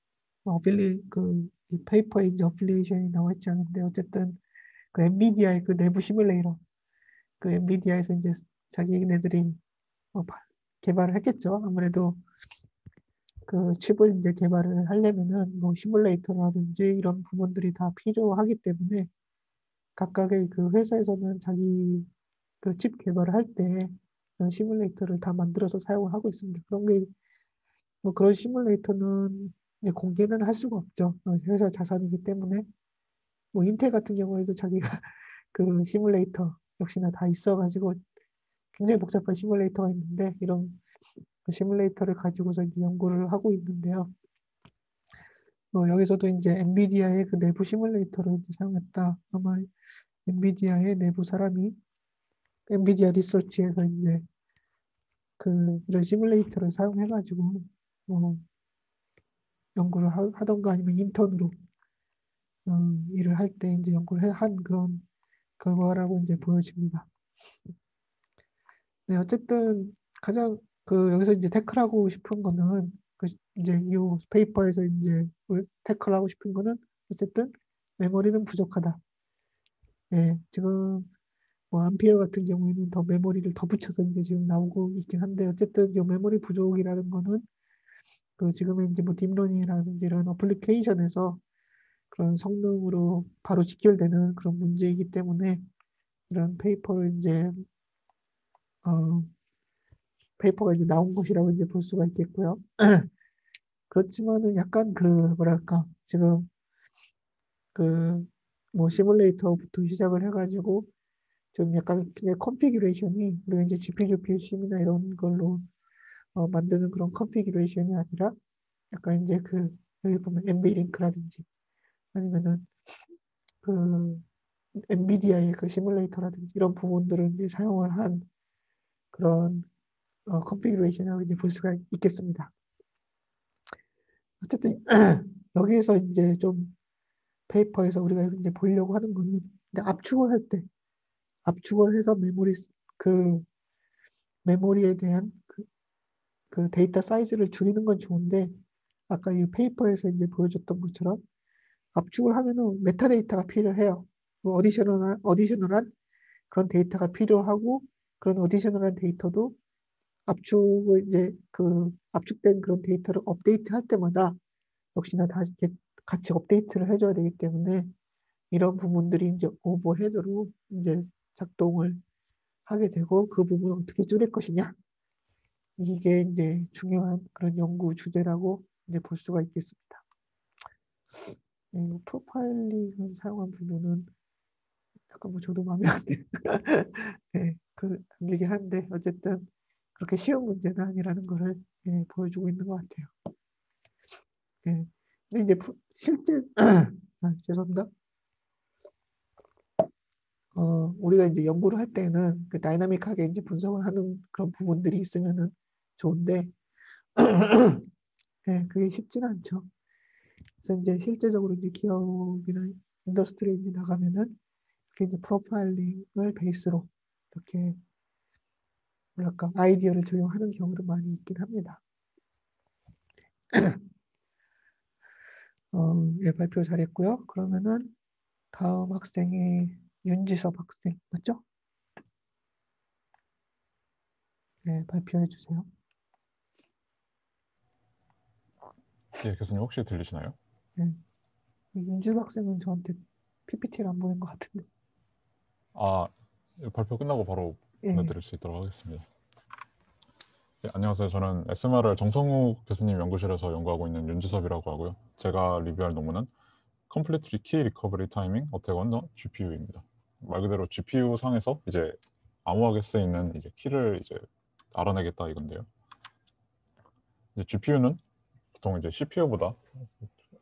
이 페이퍼에 이제 어플리에이션이 나와 있지 않은데 어쨌든 그 엔비디아의 그 내부 시뮬레이터 그 엔비디아에서 이제 자기네들이 뭐 개발을 했겠죠. 아무래도 그 칩을 이제 개발을 하려면은 뭐 시뮬레이터라든지 이런 부분들이 다 필요하기 때문에 각각의 그 회사에서는 자기 그 칩 개발을 할 때 시뮬레이터를 다 만들어서 사용을 하고 있습니다. 그런 게 뭐 그런 시뮬레이터는 이제 공개는 할 수가 없죠. 회사 자산이기 때문에 뭐 인텔 같은 경우에도 자기가 그 시뮬레이터 역시나 다 있어가지고 굉장히 복잡한 시뮬레이터가 있는데 이런 그 시뮬레이터를 가지고서 이제 연구를 하고 있는데요. 여기서도 이제 엔비디아의 그 내부 시뮬레이터를 이제 사용했다. 아마 엔비디아의 내부 사람이 엔비디아 리서치에서 이제 이런 시뮬레이터를 사용해가지고 연구를 하던가 아니면 인턴으로 일을 할 때 이제 연구를 한 그런 결과라고 이제 보여집니다. 네, 어쨌든 가장 여기서 이제 태클하고 싶은 거는 이제 이 페이퍼에서 이제 태클하고 싶은 거는 어쨌든 메모리는 부족하다. 예, 지금 뭐 암피어 같은 경우에는 더 메모리를 더 붙여서 이제 지금 나오고 있긴 한데 어쨌든 이 메모리 부족이라는 거는 지금의 이제 뭐 딥러닝이라든지 이런 어플리케이션에서 그런 성능으로 바로 직결되는 그런 문제이기 때문에 이런 어, 페이퍼가 이제 나온 것이라고 이제 볼 수가 있겠고요. 그렇지만은 약간 뭐랄까 지금 뭐 시뮬레이터부터 시작을 해가지고 좀 약간 그냥 컨피규레이션이 우리가 이제 GPU 심이나 이런 걸로 만드는 그런 컨피규레이션이 아니라 약간 이제 여기 보면 엔비링크라든지 아니면은 그 엔비디아의 그 시뮬레이터라든지 이런 부분들을 이제 사용을 한 그런 컨피규레이션이라고 이제 볼 수가 있겠습니다. 어쨌든 여기에서 이제 좀 페이퍼에서 우리가 이제 보려고 하는 거는 압축을 할 때 압축을 해서 그 메모리에 대한 그 데이터 사이즈를 줄이는 건 좋은데 아까 이 페이퍼에서 이제 보여줬던 것처럼 압축을 하면은 메타데이터가 필요해요. 뭐 어디셔널한 그런 데이터가 필요하고 그런 어디셔널한 데이터도 압축을 이제 압축된 그런 데이터를 업데이트 할 때마다 역시나 다시 이렇게 같이 업데이트를 해줘야 되기 때문에 이런 부분들이 이제 오버헤드로 이제 작동을 하게 되고 그 부분을 어떻게 줄일 것이냐 이게 이제 중요한 그런 연구 주제라고 이제 볼 수가 있겠습니다. 프로파일링을 사용한 부분은 약간 뭐 저도 마음에 안 드는 네, 안 들긴 한데 어쨌든 그렇게 쉬운 문제는 아니라는 것을 보여주고 있는 것 같아요. 예. 근데 이제 실제 죄송합니다. 우리가 이제 연구를 할 때는 그 다이나믹하게 이제 분석을 하는 그런 부분들이 있으면은 좋은데, 네, 그게 쉽지는 않죠. 그래서 이제 실제적으로 이제 기업이나 인더스트리에 이제 나가면은 이렇게 이제 프로파일링을 베이스로 이렇게 뭐랄까 아이디어를 적용하는 경우도 많이 있긴 합니다. 예, 발표 잘했고요. 그러면은 다음 학생이 윤지섭 학생 맞죠? 네, 발표해 주세요. 예, 교수님 혹시 들리시나요? 네. 윤지섭 학생은 저한테 PPT를 안 보낸 것 같은데. 아, 발표 끝나고 바로 예, 보내드릴 수 있도록 하겠습니다. 예, 안녕하세요. 저는 SMR을 정성욱 교수님 연구실에서 연구하고 있는 윤지섭이라고 하고요. 제가 리뷰할 논문은 Complete Key Recovery Timing Attack on the GPU입니다. 말 그대로 GPU 상에서 이제 암호하게 쓰이는 이제 키를 이제 알아내겠다 이건데요. 이제 GPU는 보통 이제 CPU보다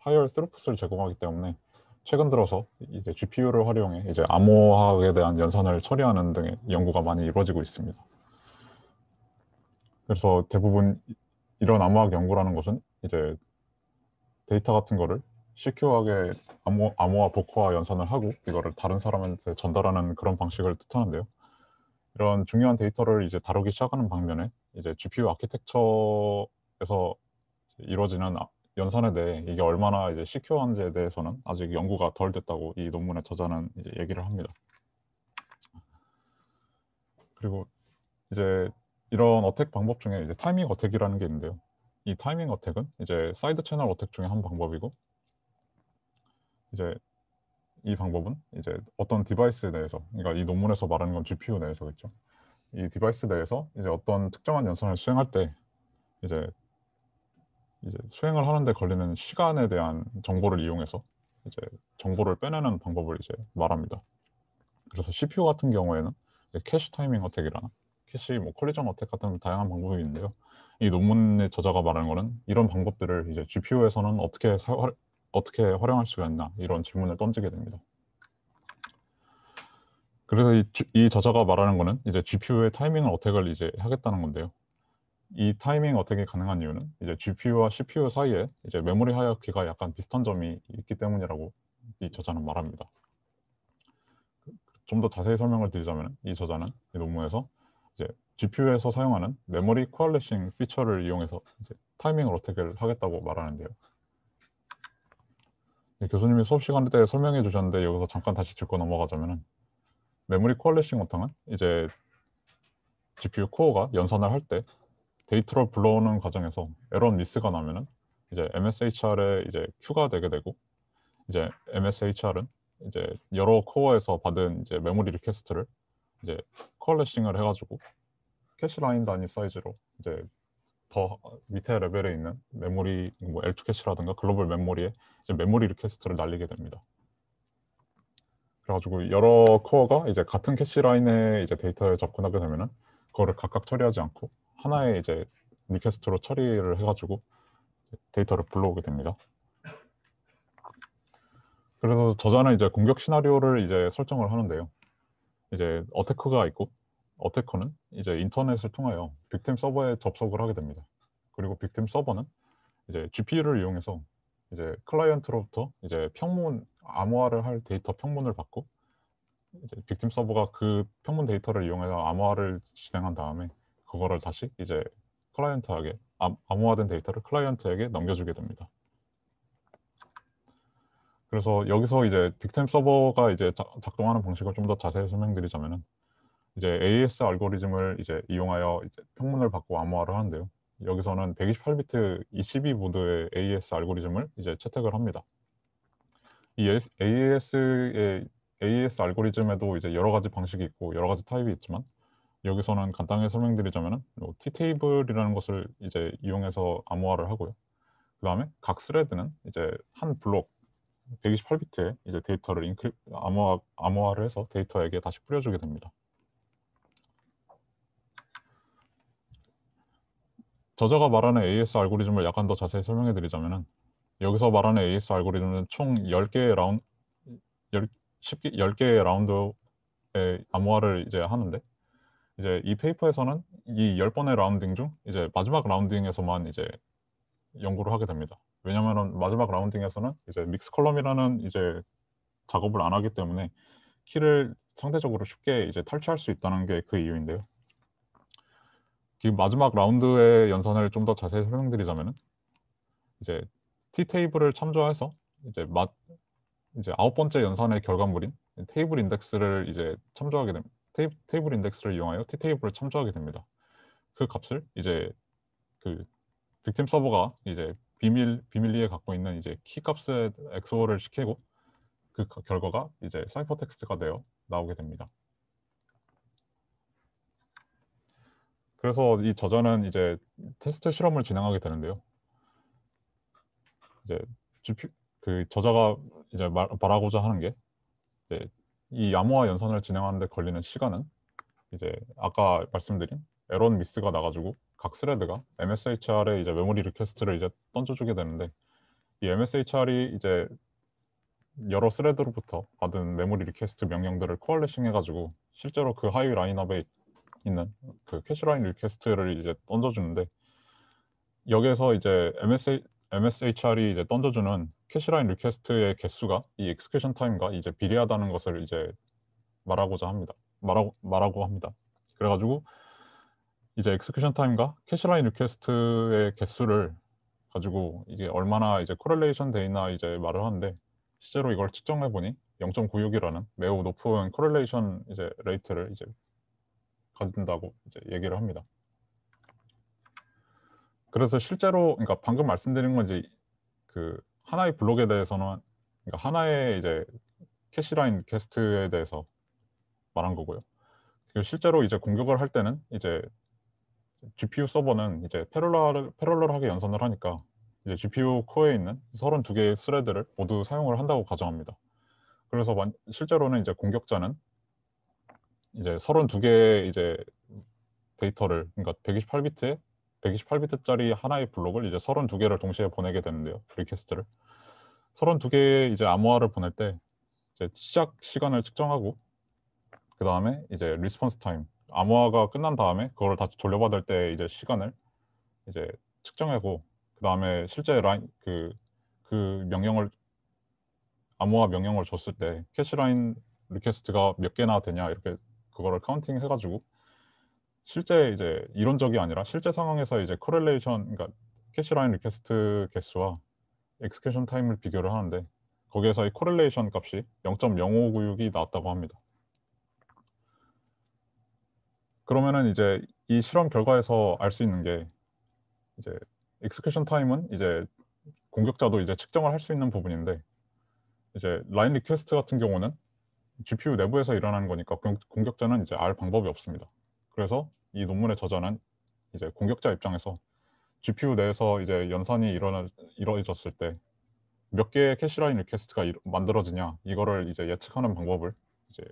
higher throughput을 제공하기 때문에 최근 들어서 이제 GPU를 활용해 이제 암호학에 대한 연산을 처리하는 등의 연구가 많이 이루어지고 있습니다. 그래서 대부분 이런 암호학 연구라는 것은 이제 데이터 같은 거를 시큐하게 암호화, 복호화 연산을 하고 이거를 다른 사람한테 전달하는 그런 방식을 뜻하는데요. 이런 중요한 데이터를 이제 다루기 시작하는 방면에 이제 GPU 아키텍처에서 이루어지는 연산에 대해 이게 얼마나 이제 시큐한지에 대해서는 아직 연구가 덜 됐다고 이 논문의 저자는 이제 얘기를 합니다. 그리고 이제 이런 어택 방법 중에 이제 타이밍 어택이라는 게 있는데요. 이 타이밍 어택은 이제 사이드 채널 어택 중에 한 방법이고, 이제 이 방법은 이제 어떤 디바이스 내에서, 그러니까 이 논문에서 말하는 건 GPU 내에서겠죠. 이 디바이스 내에서 이제 어떤 특정한 연산을 수행할 때 이제 수행을 하는데 걸리는 시간에 대한 정보를 이용해서 이제 정보를 빼내는 방법을 이제 말합니다. 그래서 CPU 같은 경우에는 캐시 타이밍 어택이라나 캐시 콜리전 어택 같은 다양한 방법이 있는데요. 이 논문의 저자가 말하는 거는 이런 방법들을 이제 GPU에서는 어떻게 활용할 수가 있나 이런 질문을 던지게 됩니다. 그래서 이 저자가 말하는 거는 이제 GPU의 타이밍 어택을 이제 하겠다는 건데요. 이 타이밍 어택이 가능한 이유는 이제 GPU와 CPU 사이에 이제 메모리 하이어키가 약간 비슷한 점이 있기 때문이라고 이 저자는 말합니다. 좀 더 자세히 설명을 드리자면 이 저자는 이 논문에서 이제 GPU에서 사용하는 메모리 코알래싱 피처를 이용해서 이제 타이밍 어택을 하겠다고 말하는데요. 교수님이 수업 시간 때 설명해 주셨는데 여기서 잠깐 다시 짚고 넘어가자면은 메모리 코알래싱 어택은 이제 GPU 코어가 연산을 할 때 데이터를 불러오는 과정에서 에러 미스가 나면은 이제 MSHR에 이제 Q가 되게 되고, 이제 MSHR은 이제 여러 코어에서 받은 이제 메모리 리퀘스트를 이제 코알래싱을 해가지고 캐시 라인 단위 사이즈로 이제 더 밑에 레벨에 있는 메모리 L2 캐시라든가 글로벌 메모리에 이제 메모리 리퀘스트를 날리게 됩니다. 그래가지고 여러 코어가 이제 같은 캐시 라인에 이제 데이터에 접근하게 되면은 그거를 각각 처리하지 않고 하나의 이제 리퀘스트로 처리를 해가지고 데이터를 불러오게 됩니다. 그래서 저자는 이제 공격 시나리오를 이제 설정을 하는데요. 이제 어태커가 있고, 어태커는 이제 인터넷을 통하여 빅팀 서버에 접속을 하게 됩니다. 그리고 빅팀 서버는 이제 GPU를 이용해서 이제 클라이언트로부터 이제 평문 암호화를 할 데이터 평문을 받고, 이제 빅팀 서버가 그 평문 데이터를 이용해서 암호화를 진행한 다음에 그거를 다시 이제 클라이언트에게 암호화된 데이터를 클라이언트에게 넘겨주게 됩니다. 그래서 여기서 이제 빅템 서버가 이제 작동하는 방식을 좀 더 자세히 설명드리자면은 이제 AES 알고리즘을 이제 이용하여 이제 평문을 받고 암호화를 하는데요. 여기서는 128비트 ECB 모드의 AES 알고리즘을 이제 채택을 합니다. 이 AES 알고리즘에도 이제 여러 가지 방식이 있고 여러 가지 타입이 있지만, 여기서는 간단하게 설명드리자면은 T테이블이라는 것을 이제 이용해서 암호화를 하고요. 그 다음에 각 스레드는 이제 한 블록 128비트의 이제 데이터를 암호화를 해서 데이터에게 다시 뿌려주게 됩니다. 저자가 말하는 AES 알고리즘을 약간 더 자세히 설명해 드리자면은, 여기서 말하는 AES 알고리즘은 총 10개의 라운드 암호화를 이제 하는데, 이제 이 페이퍼에서는 이 10번의 라운딩 중 이제 마지막 라운딩에서만 이제 연구를 하게 됩니다. 왜냐면은 마지막 라운딩에서는 이제 믹스 컬럼이라는 이제 작업을 안 하기 때문에 키를 상대적으로 쉽게 이제 탈취할 수 있다는 게 그 이유인데요. 그 마지막 라운드의 연산을 좀 더 자세히 설명드리자면은, 이제 T 테이블을 참조해서 이제 이제 9번째 연산의 결과물인 테이블 인덱스를 이제 참조하게 됩니다. 테이블 인덱스를 이용하여 T 테이블을 참조하게 됩니다. 그 값을 이제 그 빅팀 서버가 이제 비밀리에 갖고 있는 이제 키 값에 XOR을 시키고 그 결과가 이제 사이퍼 텍스트가 되어 나오게 됩니다. 그래서 이 저자는 이제 테스트 실험을 진행하게 되는데요. 이제 그 저자가 이제 말하고자 하는 게, 이제 이 암호화 연산을 진행하는 데 걸리는 시간은 이제 아까 말씀드린 에런 미스가 나가지고 각 스레드가 MSHR에 이제 메모리 리퀘스트를 이제 던져주게 되는데, 이 MSHR이 이제 여러 스레드로부터 받은 메모리 리퀘스트 명령들을 코알레싱 해가지고 실제로 그 하위 라인업에 있는 그 캐시라인 리퀘스트를 이제 던져주는데, 여기에서 이제 MSHR이 이제 던져주는 캐시라인 리퀘스트의 개수가 이 execution time과 이제 비례하다는 것을 이제 말하고 합니다. 그래가지고 이제 execution time과 캐시라인 리퀘스트의 개수를 가지고 이게 얼마나 이제 코렐레이션 돼 있나 이제 말을 하는데, 실제로 이걸 측정해 보니 0.96이라는 매우 높은 코렐레이션 이제 레이트를 이제 가진다고 이제 얘기를 합니다. 그래서 실제로, 그러니까 방금 말씀드린 건 이제 그 하나의 블록에 대해서는, 그러니까 하나의 이제 캐시라인 리퀘스트에 대해서 말한 거고요. 그리고 실제로 이제 공격을 할 때는 이제 GPU 서버는 이제 패럴럴하게 연산을 하니까 이제 GPU 코어에 있는 32개의 스레드를 모두 사용을 한다고 가정합니다. 그래서 실제로는 이제 공격자는 이제 32개의 이제 데이터를, 그러니까 128비트짜리 하나의 블록을 이제 32개를 동시에 보내게 되는데요. 리퀘스트를 32개의 이제 암호화를 보낼 때 이제 시작 시간을 측정하고, 그 다음에 이제 리스폰스 타임, 암호화가 끝난 다음에 그걸 다시 돌려받을 때 이제 시간을 이제 측정하고, 그 다음에 실제 그 명령을, 암호화 명령을 줬을 때 캐시라인 리퀘스트가 몇 개나 되냐 이렇게 그거를 카운팅 해가지고, 실제 이제 이론적이 아니라 실제 상황에서 이제 코렐레이션, 그러니까 캐시라인 리퀘스트 개수와 엑스큐션 타임을 비교를 하는데, 거기에서 이 코렐레이션 값이 0.0596이 나왔다고 합니다. 그러면은 이제 이 실험 결과에서 알 수 있는 게, 이제 엑스큐션 타임은 이제 공격자도 이제 측정을 할 수 있는 부분인데, 이제 라인 리퀘스트 같은 경우는 GPU 내부에서 일어나는 거니까 공격자는 이제 알 방법이 없습니다. 그래서 이 논문의 저자는 이제 공격자 입장에서 GPU 내에서 이제 연산이 이루어졌을 때 몇 개의 캐시라인 리퀘스트가 만들어지냐, 이거를 이제 예측하는 방법을 이제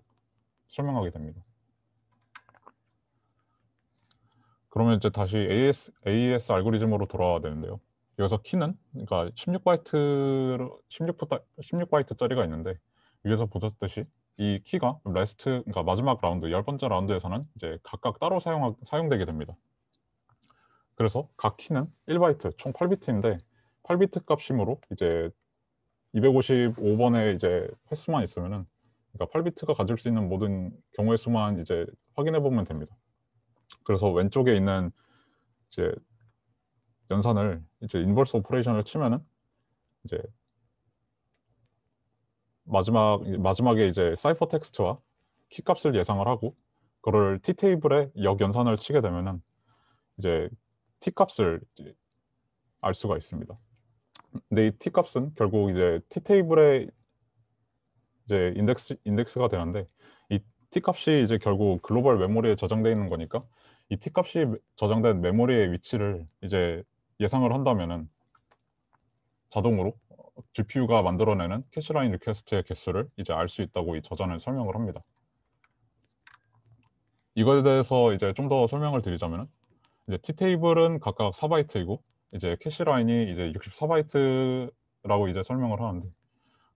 설명하게 됩니다. 그러면 이제 다시 AES 알고리즘으로 돌아와야 되는데요. 여기서 키는, 그러니까 16바이트짜리가 있는데, 위에서 보셨듯이 이 키가 그러니까 마지막 라운드, 10번째 라운드에서는 이제 각각 따로 사용되게 됩니다. 그래서 각 키는 1바이트, 총 8비트인데 8비트 값이므로 이제 255번의 이제 횟수만 있으면은, 그러니까 8비트가 가질 수 있는 모든 경우의 수만 이제 확인해 보면 됩니다. 그래서 왼쪽에 있는 이제 연산을 이제 인버스 오퍼레이션을 치면은 이제 마지막에 이제 사이퍼 텍스트와 키 값을 예상을 하고, 그걸 T 테이블에 역연산을 치게 되면은 이제 T 값을 이제 알 수가 있습니다. 근데 이 T 값은 결국 이제 T 테이블에 이제 인덱스가 되는데, 이 T 값이 이제 결국 글로벌 메모리에 저장되어 있는 거니까, 이 T 값이 저장된 메모리의 위치를 이제 예상을 한다면은 자동으로 GPU가 만들어내는 캐시라인 리퀘스트의 개수를 이제 알 수 있다고 이 저자는 설명을 합니다. 이거에 대해서 이제 좀 더 설명을 드리자면은, 이제 T 테이블은 각각 4바이트이고 이제 캐시라인이 이제 64바이트라고 이제 설명을 하는데,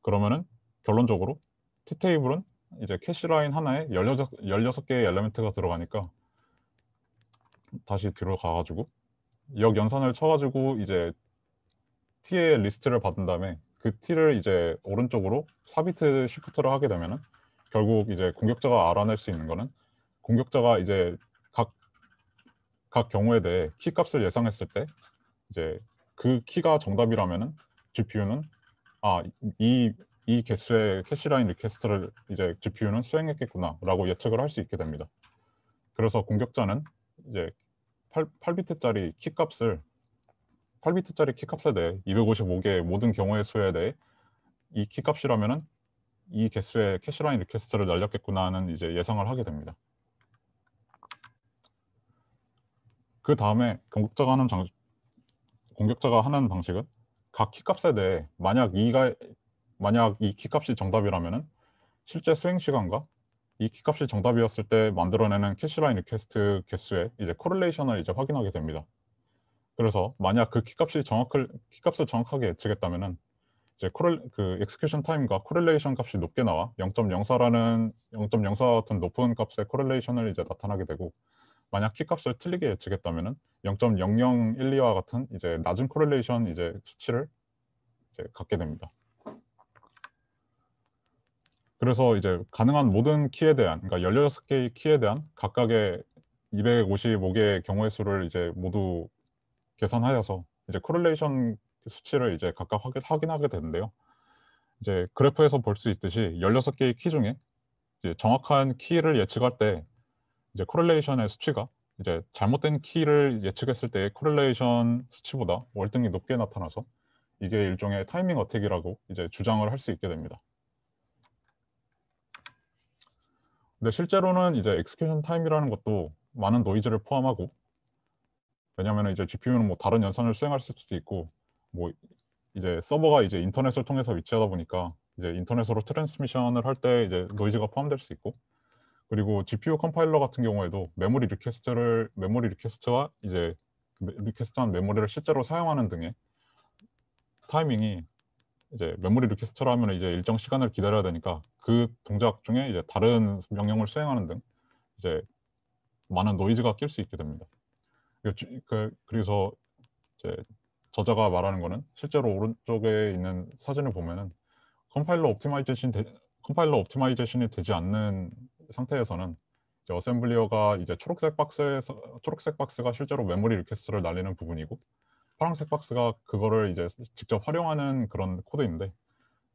그러면은 결론적으로 T 테이블은 이제 캐시 라인 하나에 16개의 엘리멘트가 들어가니까 다시 뒤로 가가지고 역연산을 쳐가지고 이제 t의 리스트를 받은 다음에 그 t를 이제 오른쪽으로 4비트 시프트를 하게 되면은 결국 이제 공격자가 알아낼 수 있는 거는 공격자가 이제 각 경우에 대해 키 값을 예상했을 때 이제 그 키가 정답이라면은 GPU는 이 개수의 캐시라인 리퀘스트를 이제 GPU는 수행했겠구나라고 예측을 할 수 있게 됩니다. 그래서 공격자는 이제 8비트짜리 키 값에 대해 255개의 모든 경우의 수에 대해 이 키 값이라면은 이 개수의 캐시라인 리퀘스트를 날렸겠구나 하는 이제 예상을 하게 됩니다. 그 다음에 공격자가 하는 방식은 각 키 값에 대해 만약 이 키 값이 정답이라면은 실제 수행 시간과 이 키 값이 정답이었을 때 만들어내는 캐시라인 리퀘스트 개수의 이제 코릴레이션을 이제 확인하게 됩니다. 그래서 만약 그 키 값을 정확하게 예측했다면은 이제 그 execution time과 correlation 값이 높게 나와 0.04 같은 높은 값의 correlation을 이제 나타나게 되고, 만약 키 값을 틀리게 예측했다면은 0.0012와 같은 이제 낮은 correlation 이제 수치를 이제 갖게 됩니다. 그래서 이제 가능한 모든 키에 대한, 그러니까 16개의 키에 대한 각각의 255개의 경우의 수를 이제 모두 계산하여서 이제 코릴레이션 수치를 이제 각각 확인하게 되는데요. 이제 그래프에서 볼 수 있듯이 16개의 키 중에 이제 정확한 키를 예측할 때 이제 코릴레이션의 수치가 이제 잘못된 키를 예측했을 때의 코릴레이션 수치보다 월등히 높게 나타나서 이게 일종의 타이밍 어택이라고 이제 주장을 할 수 있게 됩니다. 근데 실제로는 이제 execution time이라는 것도 많은 노이즈를 포함하고, 왜냐하면 이제 GPU는 뭐 다른 연산을 수행할 수도 있고, 뭐 이제 서버가 이제 인터넷을 통해서 위치하다 보니까 이제 인터넷으로 트랜스미션을 할 때 이제 노이즈가 포함될 수 있고, 그리고 GPU 컴파일러 같은 경우에도 메모리 리퀘스트와 이제 리퀘스트한 메모리를 실제로 사용하는 등의 타이밍이 이제 메모리 리퀘스트를 하면 이제 일정 시간을 기다려야 되니까 그 동작 중에 이제 다른 명령을 수행하는 등 이제 많은 노이즈가 낄 수 있게 됩니다. 그래서 이제 저자가 말하는 거는 실제로 오른쪽에 있는 사진을 보면은 컴파일러 옵티마이제이션이 되지 않는 상태에서는 이제 어셈블리어가 이제 초록색 박스가 실제로 메모리 리퀘스트를 날리는 부분이고, 파란색 박스가 그거를 이제 직접 활용하는 그런 코드인데,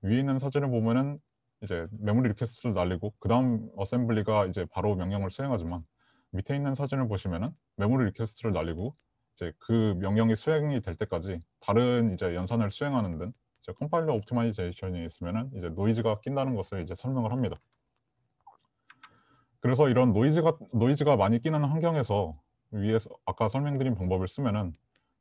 위에 있는 사진을 보면은 이제 메모리 리퀘스트를 날리고 그 다음 어셈블리가 이제 바로 명령을 수행하지만, 밑에 있는 사진을 보시면은 메모리 리퀘스트를 날리고 이제 그 명령이 수행이 될 때까지 다른 이제 연산을 수행하는 등 이제 컴파일러 옵티마이제이션이 있으면은 이제 노이즈가 낀다는 것을 이제 설명을 합니다. 그래서 이런 노이즈가 많이 끼는 환경에서 위에서 아까 설명드린 방법을 쓰면은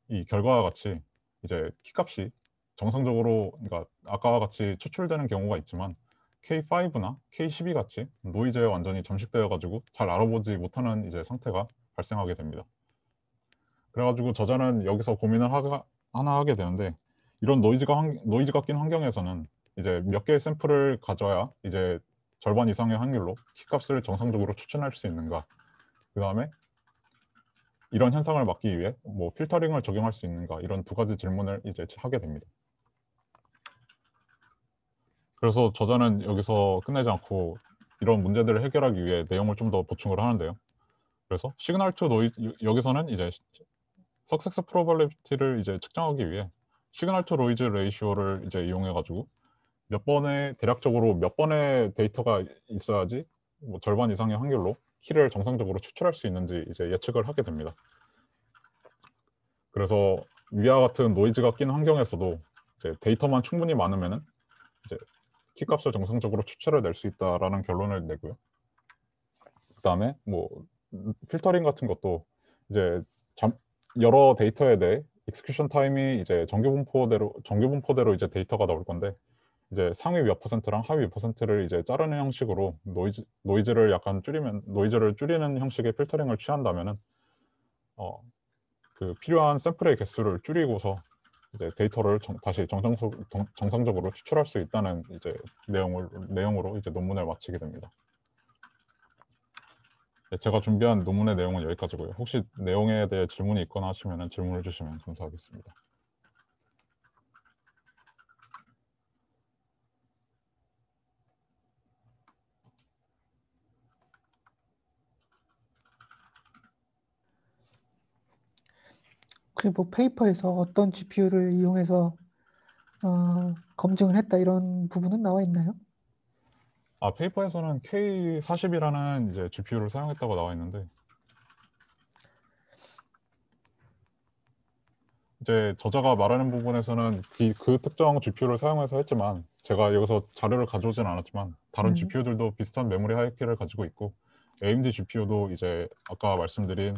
이 결과와 같이 이제 키값이 정상적으로, 그러니까 아까와 같이 추출되는 경우가 있지만 K5나 K12 같이 노이즈에 완전히 잠식되어 가지고 잘 알아보지 못하는 이제 상태가 발생하게 됩니다. 그래가지고 저자는 여기서 고민을 하나 하게 되는데, 이런 노이즈가 낀 환경에서는 이제 몇 개의 샘플을 가져야 이제 절반 이상의 확률로 키값을 정상적으로 추천할 수 있는가, 그 다음에 이런 현상을 막기 위해 뭐 필터링을 적용할 수 있는가, 이런 두 가지 질문을 이제 하게 됩니다. 그래서 저자는 여기서 끝내지 않고 이런 문제들을 해결하기 위해 내용을 좀 더 보충을 하는데요. 그래서 시그널 투 노이즈, 여기서는 이제 석세스 프로버빌리티를 이제 측정하기 위해 시그널 투 노이즈 레이시오를 이제 이용해 가지고 대략적으로 몇 번의 데이터가 있어야지 뭐 절반 이상의 확률로 키를 정상적으로 추출할 수 있는지 이제 예측을 하게 됩니다. 그래서 위와 같은 노이즈가 낀 환경에서도 이제 데이터만 충분히 많으면은 이제 키 값을 정상적으로 추출해낼 수 있다라는 결론을 내고요. 그다음에 뭐 필터링 같은 것도 이제 여러 데이터에 대해 익스큐션 타임이 이제 정규분포대로 이제 데이터가 나올 건데, 이제 상위 몇 퍼센트랑 하위 몇 퍼센트를 이제 자르는 형식으로 노이즈를 약간 노이즈를 줄이는 형식의 필터링을 취한다면은 그 필요한 샘플의 개수를 줄이고서 이제 데이터를 다시 정상적으로 추출할 수 있다는 이제 내용으로 이제 논문을 마치게 됩니다. 네, 제가 준비한 논문의 내용은 여기까지고요. 혹시 내용에 대해 질문이 있거나 하시면 질문을 주시면 감사하겠습니다. 혹시 뭐 페이퍼에서 어떤 GPU를 이용해서 검증을 했다 이런 부분은 나와 있나요? 페이퍼에서는 K40이라는 이제 GPU를 사용했다고 나와 있는데 이제 저자가 말하는 부분에서는 그 특정 GPU를 사용해서 했지만 제가 여기서 자료를 가져오진 않았지만 다른 GPU들도 비슷한 메모리 하이키를 가지고 있고 AMD GPU도 이제 아까 말씀드린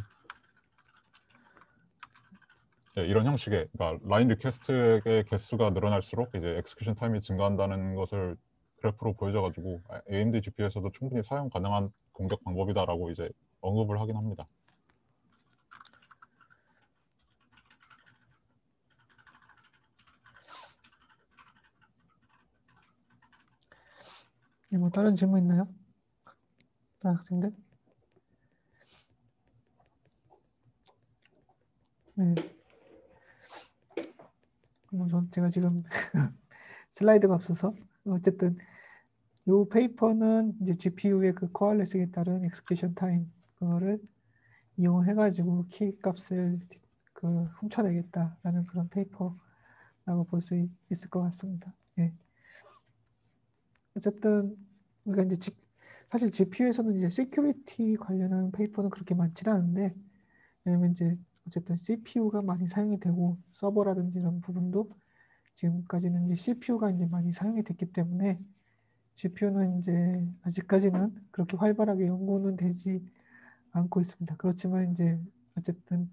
이런 형식의 그러니까 라인 리퀘스트의 개수가 늘어날수록 이제 엑스큐션 타임이 증가한다는 것을 그래프로 보여줘가지고 AMD GPU에서도 충분히 사용 가능한 공격 방법이다라고 이제 언급을 하긴 합니다. 네, 뭐 다른 질문 있나요? 다른 학생들? 네. 제가 지금 슬라이드가 없어서 어쨌든 이 페이퍼는 이제 GPU의 그 코알레스에 따른 엑스큐션 타임 그거를 이용해가지고 키 값을 그 훔쳐내겠다라는 그런 페이퍼라고 볼 수 있을 것 같습니다. 예. 어쨌든 그러니까 이제 사실 GPU에서는 이제 시큐리티 관련한 페이퍼는 그렇게 많지는 않은데 왜냐면 이제 어쨌든 CPU가 많이 사용이 되고 서버라든지 이런 부분도 지금까지는 이제 CPU가 이제 많이 사용이 됐기 때문에 GPU는 이제 아직까지는 그렇게 활발하게 연구는 되지 않고 있습니다. 그렇지만 이제 어쨌든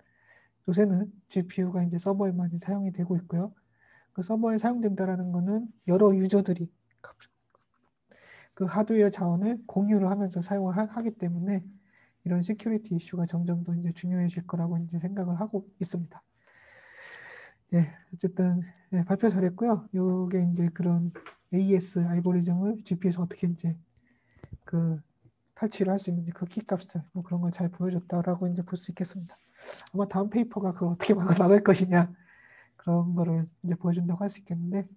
요새는 GPU가 이제 서버에 많이 사용이 되고 있고요. 그 서버에 사용된다라는 거는 여러 유저들이 그 하드웨어 자원을 공유를 하면서 사용을 하기 때문에 이런 시큐리티 이슈가 점점 더 이제 중요해질 거라고 이제 생각을 하고 있습니다. 예, 어쨌든 예, 발표 잘했고요. 요게 이제 그런 AES 알고리즘을 GPU에서 어떻게 이제 그 탈취를 할 수 있는지 그 키값을 뭐 그런 걸 잘 보여줬다라고 이제 볼 수 있겠습니다. 아마 다음 페이퍼가 그걸 어떻게 막을 것이냐 그런 거를 이제 보여준다고 할 수 있겠는데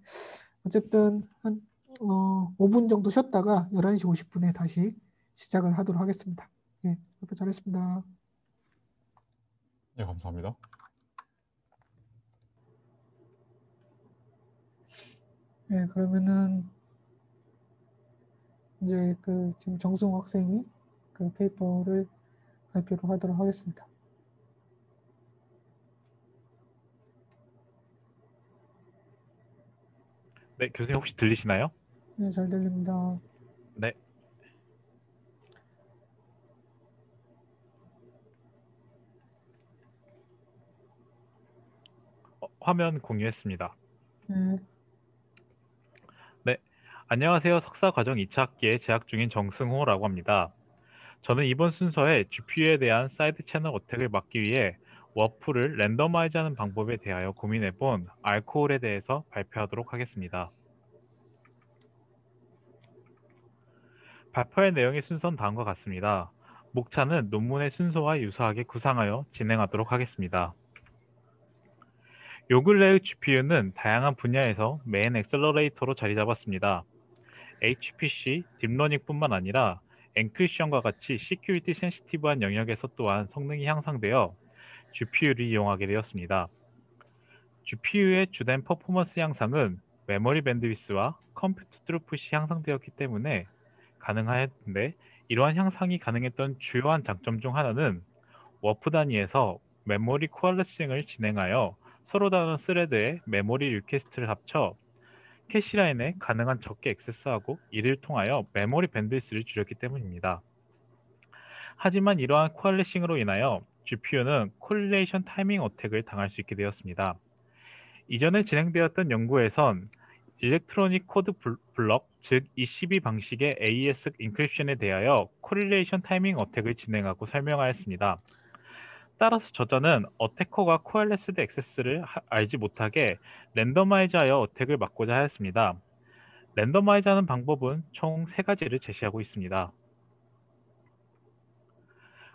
어쨌든 한 5분 정도 쉬었다가 11시 50분에 다시 시작을 하도록 하겠습니다. 예, 발표 잘했습니다. 예, 감사합니다. 네, 그러면은 이제 그 지금 정승호 학생이 그 페이퍼를 발표를 하도록 하겠습니다. 네, 교수님 혹시 들리시나요? 네, 잘 들립니다. 네. 화면 공유했습니다. 네, 네, 안녕하세요. 석사과정 2차 학기에 재학 중인 정승호라고 합니다. 저는 이번 순서에 GPU에 대한 사이드 채널 어택을 막기 위해 워프를 랜더마이즈하는 방법에 대하여 고민해본 알코올에 대해서 발표하도록 하겠습니다. 발표의 내용의 순서는 다음과 같습니다. 목차는 논문의 순서와 유사하게 구상하여 진행하도록 하겠습니다. 요 근래의 GPU는 다양한 분야에서 메인 엑셀러레이터로 자리 잡았습니다. HPC, 딥러닝뿐만 아니라 엔크립션과 같이 시큐리티 센시티브한 영역에서 또한 성능이 향상되어 GPU를 이용하게 되었습니다. GPU의 주된 퍼포먼스 향상은 메모리 밴드위스와 컴퓨터 트루풋이 향상되었기 때문에 가능하였는데 이러한 향상이 가능했던 주요한 장점 중 하나는 워프 단위에서 메모리 코알레싱을 진행하여 서로 다른 스레드의 메모리 리퀘스트를 합쳐 캐시라인에 가능한 적게 액세스하고 이를 통하여 메모리 밴드위스를 줄였기 때문입니다. 하지만 이러한 코알레싱으로 인하여 GPU는 콜리레이션 타이밍 어택을 당할 수 있게 되었습니다. 이전에 진행되었던 연구에선 일렉트로닉 코드 블럭, 즉 ECB 방식의 AES 인크립션에 대하여 콜리레이션 타이밍 어택을 진행하고 설명하였습니다. 따라서 저자는 어태커가 코알레스드 액세스를 알지 못하게 랜더마이즈하여 어택을 막고자 하였습니다. 랜더마이즈하는 방법은 총 3가지를 제시하고 있습니다.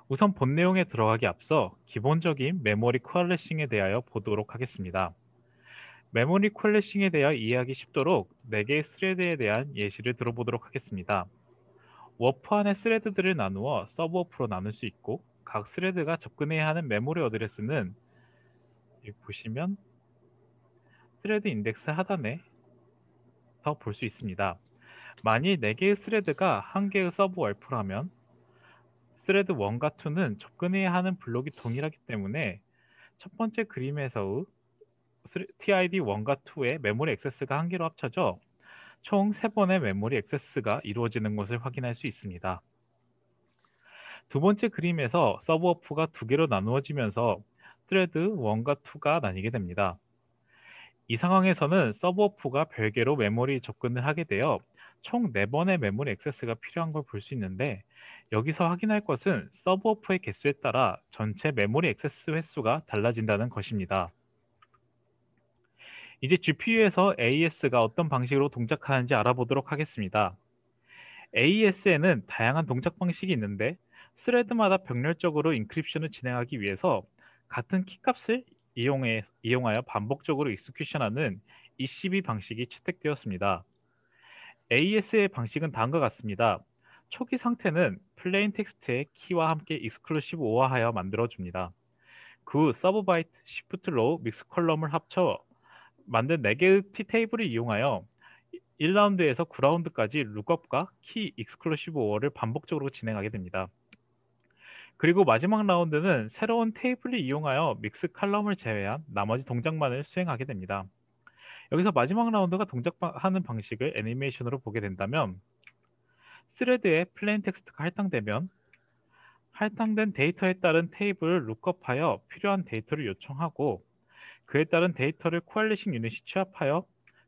우선 본 내용에 들어가기 앞서 기본적인 메모리 코알레싱에 대하여 보도록 하겠습니다. 메모리 코알레싱에 대하여 이해하기 쉽도록 4개의 스레드에 대한 예시를 들어보도록 하겠습니다. 워프 안의 스레드들을 나누어 서브워프로 나눌 수 있고 각 스레드가 접근해야 하는 메모리 어드레스는 여기 보시면 스레드 인덱스 하단에 더 볼 수 있습니다. 만일 4개의 스레드가 1개의 서브워프라면 스레드 1과 2는 접근해야 하는 블록이 동일하기 때문에 첫 번째 그림에서의 TID 1과 2의 메모리 액세스가 1개로 합쳐져 총 3번의 메모리 액세스가 이루어지는 것을 확인할 수 있습니다. 두 번째 그림에서 서브워프가 2개로 나누어지면서 스레드 1과 2가 나뉘게 됩니다. 이 상황에서는 서브워프가 별개로 메모리 접근을 하게 되어 총 4번의 메모리 액세스가 필요한 걸 볼 수 있는데 여기서 확인할 것은 서브워프의 개수에 따라 전체 메모리 액세스 횟수가 달라진다는 것입니다. 이제 GPU에서 AES가 어떤 방식으로 동작하는지 알아보도록 하겠습니다. AES에는 다양한 동작 방식이 있는데 스레드마다 병렬적으로 인크립션을 진행하기 위해서 같은 키값을 이용하여 반복적으로 익스큐션하는 ECB 방식이 채택되었습니다. AES의 방식은 다음과 같습니다. 초기 상태는 플레인 텍스트의 키와 함께 익스클루시브 오어하여 만들어줍니다. 그 후 서브 바이트, 시프트 로우, 믹스 컬럼을 합쳐 만든 4개의 T 테이블을 이용하여 1라운드에서 9라운드까지 룩업과 키 익스클루시브 오어를 반복적으로 진행하게 됩니다. 그리고 마지막 라운드는 새로운 테이블을 이용하여 믹스 칼럼을 제외한 나머지 동작만을 수행하게 됩니다. 여기서 마지막 라운드가 동작하는 방식을 애니메이션으로 보게 된다면 스레드에 플레인 텍스트가 할당되면 할당된 데이터에 따른 테이블을 룩업하여 필요한 데이터를 요청하고 그에 따른 데이터를 코알리싱 유닛이 취합하여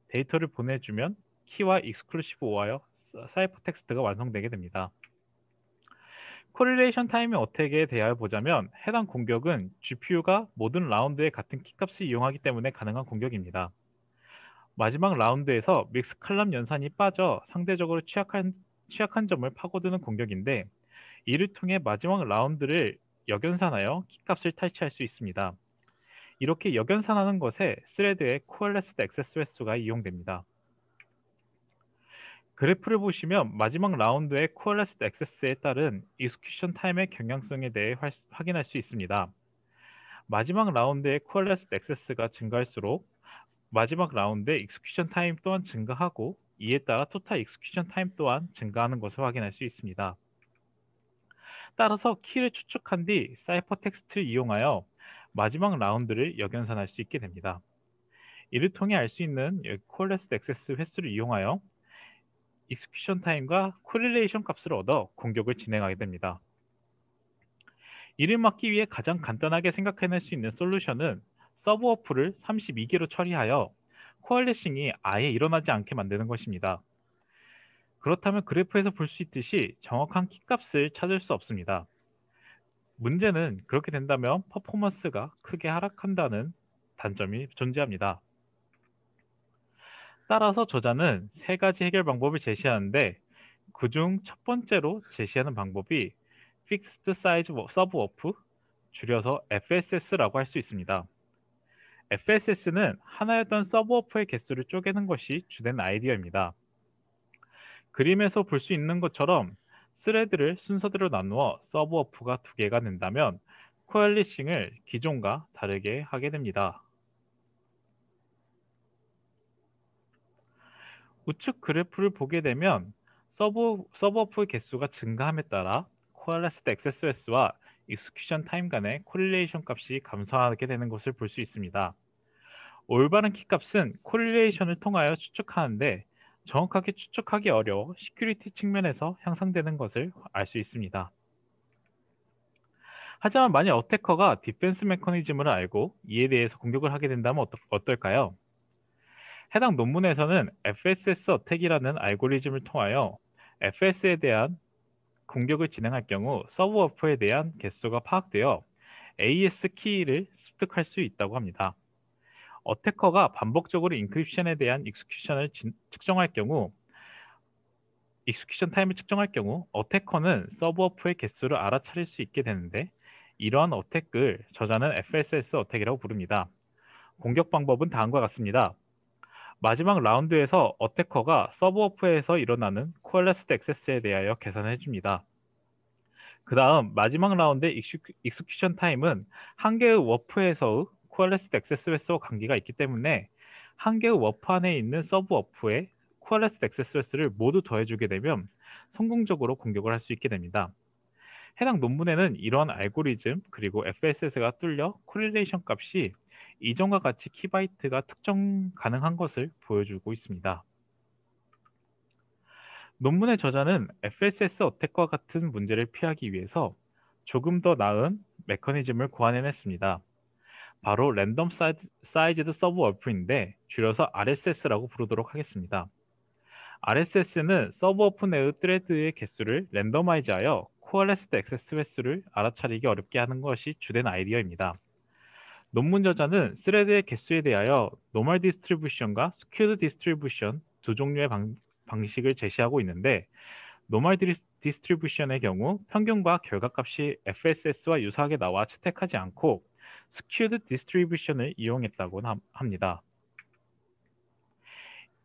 데이터를 보내주면 키와 익스클루시브 오하여 사이퍼 텍스트가 완성되게 됩니다. 코릴레이션 타이밍 어택에 대하여 보자면 해당 공격은 GPU가 모든 라운드에 같은 키값을 이용하기 때문에 가능한 공격입니다. 마지막 라운드에서 믹스 칼럼 연산이 빠져 상대적으로 취약한 점을 파고드는 공격인데 이를 통해 마지막 라운드를 역연산하여 키값을 탈취할 수 있습니다. 이렇게 역연산하는 것에 스레드의 코알레스드 액세스 횟수가 이용됩니다. 그래프를 보시면 마지막 라운드의 코알레스드 액세스에 따른 익스큐션 타임의 경향성에 대해 확인할 수 있습니다. 마지막 라운드의 코알레스드 액세스가 증가할수록 마지막 라운드의 익스큐션 타임 또한 증가하고 이에 따라 토탈 익스큐션 타임 또한 증가하는 것을 확인할 수 있습니다. 따라서 키를 추측한 뒤 사이퍼 텍스트를 이용하여 마지막 라운드를 역연산할 수 있게 됩니다. 이를 통해 알 수 있는 코알레스드 액세스 횟수를 이용하여 익스큐션 타임과 코릴레이션 값을 얻어 공격을 진행하게 됩니다. 이를 막기 위해 가장 간단하게 생각해낼 수 있는 솔루션은 서브워프를 32개로 처리하여 코알레싱이 아예 일어나지 않게 만드는 것입니다. 그렇다면 그래프에서 볼 수 있듯이 정확한 키값을 찾을 수 없습니다. 문제는 그렇게 된다면 퍼포먼스가 크게 하락한다는 단점이 존재합니다. 따라서 저자는 3가지 해결 방법을 제시하는데 그중 첫 번째로 제시하는 방법이 Fixed Size Subwoof, 줄여서 FSS라고 할 수 있습니다. FSS는 하나였던 서브워프의 개수를 쪼개는 것이 주된 아이디어입니다. 그림에서 볼 수 있는 것처럼 스레드를 순서대로 나누어 서브워프가 2개가 된다면 코알리싱을 기존과 다르게 하게 됩니다. 우측 그래프를 보게 되면 서브워프 개수가 증가함에 따라 코알레스드 액세스 횟수와 익스큐션 타임 간의 코릴레이션 값이 감소하게 되는 것을 볼 수 있습니다. 올바른 키값은 코릴레이션을 통하여 추측하는데 정확하게 추측하기 어려워 시큐리티 측면에서 향상되는 것을 알 수 있습니다. 하지만 만약 어태커가 디펜스 메커니즘을 알고 이에 대해서 공격을 하게 된다면 어떨까요? 해당 논문에서는 FSS 어택이라는 알고리즘을 통하여 FS에 대한 공격을 진행할 경우 서브워프에 대한 개수가 파악되어 AES 키를 습득할 수 있다고 합니다. 어태커가 반복적으로 인크립션에 대한 익스큐션 타임을 측정할 경우 어태커는 서브워프의 개수를 알아차릴 수 있게 되는데, 이러한 어택을 저자는 FSS 어택이라고 부릅니다. 공격 방법은 다음과 같습니다. 마지막 라운드에서 어태커가 서브워프에서 일어나는 코알레스드 액세스에 대하여 계산을 해줍니다. 그 다음 마지막 라운드의 익스큐션 타임은 한 개의 워프에서의 코알레스드 액세스 횟수와 관계가 있기 때문에 한 개의 워프 안에 있는 서브워프에 코알레스드 액세스 횟수를 모두 더해주게 되면 성공적으로 공격을 할 수 있게 됩니다. 해당 논문에는 이러한 알고리즘 그리고 FSS가 뚫려 코릴레이션 값이 이전과 같이 키바이트가 특정 가능한 것을 보여주고 있습니다. 논문의 저자는 FSS 어택과 같은 문제를 피하기 위해서 조금 더 나은 메커니즘을 고안해냈습니다. 바로 랜덤 사이즈드 서브워프인데 줄여서 RSS라고 부르도록 하겠습니다. RSS는 서브워프 내의 트레드의 개수를 랜더마이즈하여 코알레스드 액세스 횟수를 알아차리기 어렵게 하는 것이 주된 아이디어입니다. 논문 저자는 스레드의 개수에 대하여 노멀 디스트리뷰션과 스큐드 디스트리뷰션 두 종류의 방식을 제시하고 있는데, 노멀 디스트리뷰션의 경우 평균과 결과값이 FSS와 유사하게 나와 채택하지 않고 스큐드 디스트리뷰션을 이용했다고 합니다.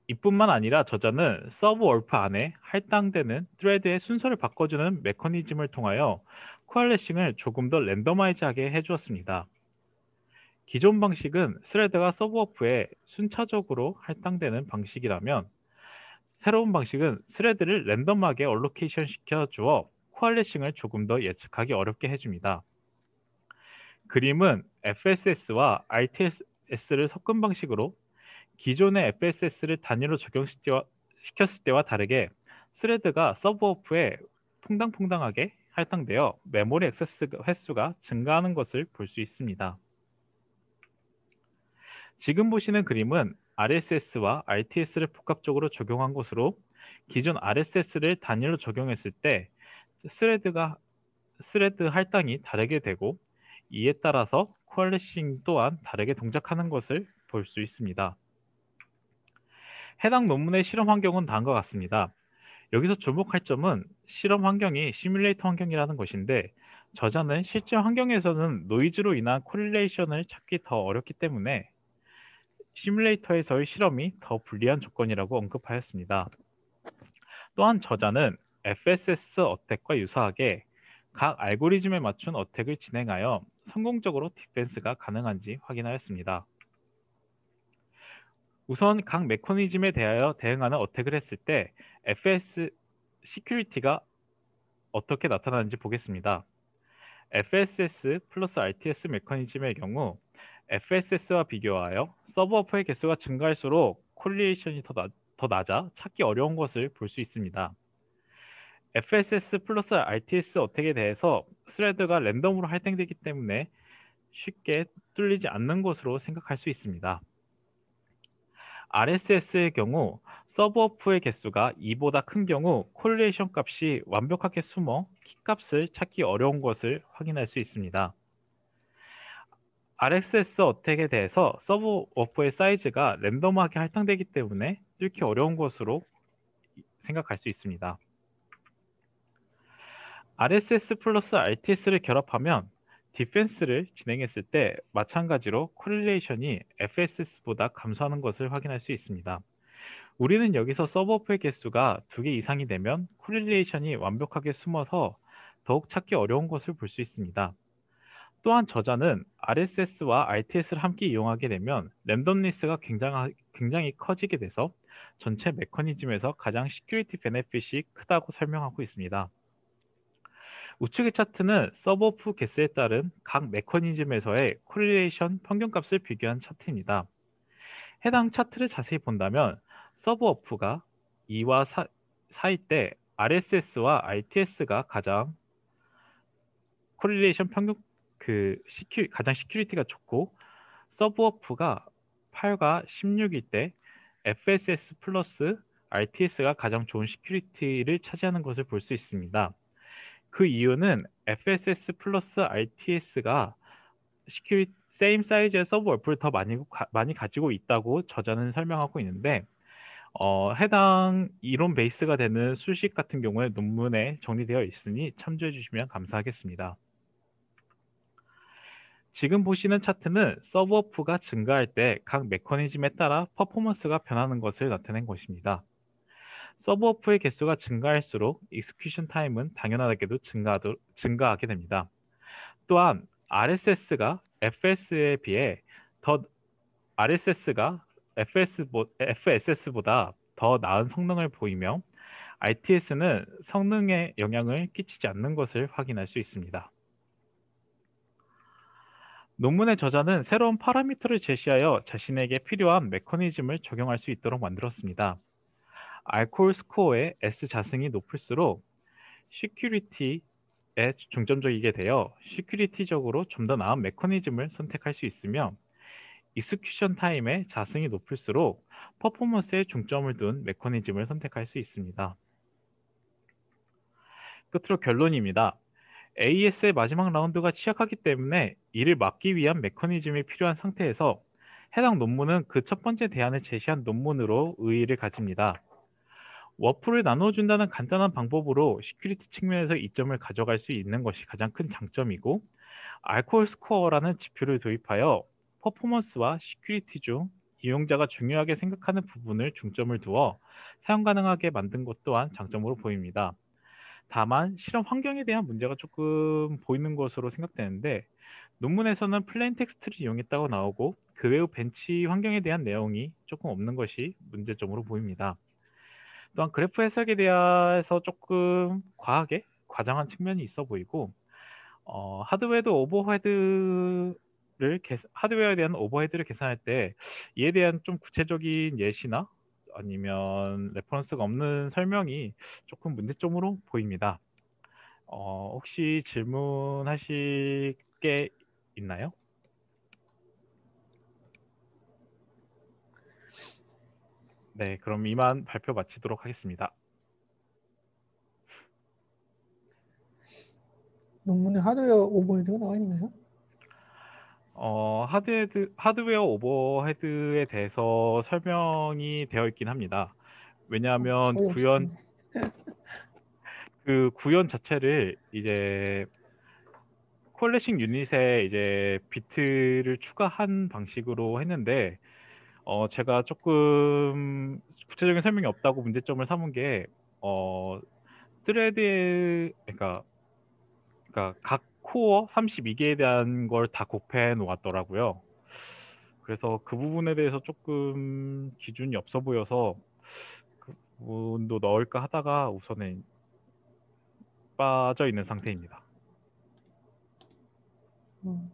이뿐만 아니라 저자는 서브워프 안에 할당되는 트레드의 순서를 바꿔주는 메커니즘을 통하여 코알레싱을 조금 더 랜더마이즈하게 해주었습니다. 기존 방식은 스레드가 서브워프에 순차적으로 할당되는 방식이라면, 새로운 방식은 스레드를 랜덤하게 얼로케이션 시켜주어 코알레싱을 조금 더 예측하기 어렵게 해줍니다. 그림은 FSS와 RTS를 섞은 방식으로 기존의 FSS를 단위로 적용시켰을 때와 다르게 스레드가 서브워프에 퐁당퐁당하게 할당되어 메모리 액세스 횟수가 증가하는 것을 볼 수 있습니다. 지금 보시는 그림은 RSS와 RTS를 복합적으로 적용한 것으로, 기존 RSS를 단위로 적용했을 때 스레드 할당이 다르게 되고, 이에 따라서 코알레싱 또한 다르게 동작하는 것을 볼 수 있습니다. 해당 논문의 실험 환경은 다음과 같습니다. 여기서 주목할 점은 실험 환경이 시뮬레이터 환경이라는 것인데, 저자는 실제 환경에서는 노이즈로 인한 코릴레이션을 찾기 더 어렵기 때문에 시뮬레이터에서의 실험이 더 불리한 조건이라고 언급하였습니다. 또한 저자는 FSS 어택과 유사하게 각 알고리즘에 맞춘 어택을 진행하여 성공적으로 디펜스가 가능한지 확인하였습니다. 우선 각 메커니즘에 대하여 대응하는 어택을 했을 때 FS 시큐리티가 어떻게 나타나는지 보겠습니다. FSS 플러스 RTS 메커니즘의 경우 FSS와 비교하여 서브워프의 개수가 증가할수록 코릴레이션이 더 낮아 찾기 어려운 것을 볼 수 있습니다. FSS 플러스 RTS 어택에 대해서 스레드가 랜덤으로 할당되기 때문에 쉽게 뚫리지 않는 것으로 생각할 수 있습니다. RSS의 경우 서브워프의 개수가 2보다 큰 경우 코릴레이션 값이 완벽하게 숨어 키값을 찾기 어려운 것을 확인할 수 있습니다. RSS 어택에 대해서 서브워프의 사이즈가 랜덤하게 할당되기 때문에 뚫기 어려운 것으로 생각할 수 있습니다. RSS 플러스 RTS를 결합하면 디펜스를 진행했을 때 마찬가지로 코릴레이션이 FSS보다 감소하는 것을 확인할 수 있습니다. 우리는 여기서 서브워프의 개수가 2개 이상이 되면 코릴레이션이 완벽하게 숨어서 더욱 찾기 어려운 것을 볼 수 있습니다. 또한 저자는 RSS와 RTS를 함께 이용하게 되면 랜덤리스가 굉장히 커지게 돼서 전체 메커니즘에서 가장 시큐리티 베네핏이 크다고 설명하고 있습니다. 우측의 차트는 서브워프 개수에 따른 각 메커니즘에서의 코릴레이션 평균값을 비교한 차트입니다. 해당 차트를 자세히 본다면 서브워프가 2와 4일 때 RSS와 RTS가 가장 코릴레이션 가장 시큐리티가 좋고, 서브워프가 8과 16일 때 FSS 플러스 RTS가 가장 좋은 시큐리티를 차지하는 것을 볼 수 있습니다. 그 이유는 FSS 플러스 RTS가 same 사이즈의 서브 월프를 더 많이 가지고 있다고 저자는 설명하고 있는데 해당 이론 베이스가 되는 수식 같은 경우에 논문에 정리되어 있으니 참조해 주시면 감사하겠습니다. 지금 보시는 차트는 서브워프가 증가할 때 각 메커니즘에 따라 퍼포먼스가 변하는 것을 나타낸 것입니다. 서브워프의 개수가 증가할수록 익스큐션 타임은 당연하게도 증가하게 됩니다. 또한 RSS가 FS에 비해 더 RSS가 FSS보다 더 나은 성능을 보이며 RTS는 성능에 영향을 끼치지 않는 것을 확인할 수 있습니다. 논문의 저자는 새로운 파라미터를 제시하여 자신에게 필요한 메커니즘을 적용할 수 있도록 만들었습니다. 알코올 스코어의 S 자승이 높을수록 시큐리티에 중점적이게 되어 시큐리티적으로 좀 더 나은 메커니즘을 선택할 수 있으며 익스큐션 타임의 자승이 높을수록 퍼포먼스에 중점을 둔 메커니즘을 선택할 수 있습니다. 끝으로 결론입니다. AES의 마지막 라운드가 시작하기 때문에 이를 막기 위한 메커니즘이 필요한 상태에서 해당 논문은 그 첫 번째 대안을 제시한 논문으로 의의를 가집니다. 워프를 나눠준다는 간단한 방법으로 시큐리티 측면에서 이점을 가져갈 수 있는 것이 가장 큰 장점이고 알코올 스코어라는 지표를 도입하여 퍼포먼스와 시큐리티 중 이용자가 중요하게 생각하는 부분을 중점을 두어 사용 가능하게 만든 것 또한 장점으로 보입니다. 다만 실험 환경에 대한 문제가 조금 보이는 것으로 생각되는데 논문에서는 플레인 텍스트를 이용했다고 나오고 그 외의 벤치 환경에 대한 내용이 조금 없는 것이 문제점으로 보입니다. 또한 그래프 해석에 대해서 조금 과장한 측면이 있어 보이고 하드웨어에 대한 오버헤드를 계산할 때 이에 대한 좀 구체적인 예시나 아니면 레퍼런스가 없는 설명이 조금 문제점으로 보입니다. 혹시 질문하실 게 있나요? 네, 그럼 이만 발표 마치도록 하겠습니다. 논문에 하드웨어 오버헤드가 나와 있나요? 하드웨어 오버헤드에 대해서 설명이 되어 있긴 합니다. 왜냐하면 거의 없을 텐데. 그 구현 자체를 이제 콜레싱 유닛에 이제 비트를 추가한 방식으로 했는데 제가 조금 구체적인 설명이 없다고 문제점을 삼은 게 스레드에 그러니까 각 코어 32개에 대한 걸 다 곱해 놓았더라고요. 그래서 그 부분에 대해서 조금 기준이 없어 보여서 그 부분도 넣을까 하다가 우선은 빠져 있는 상태입니다. 음.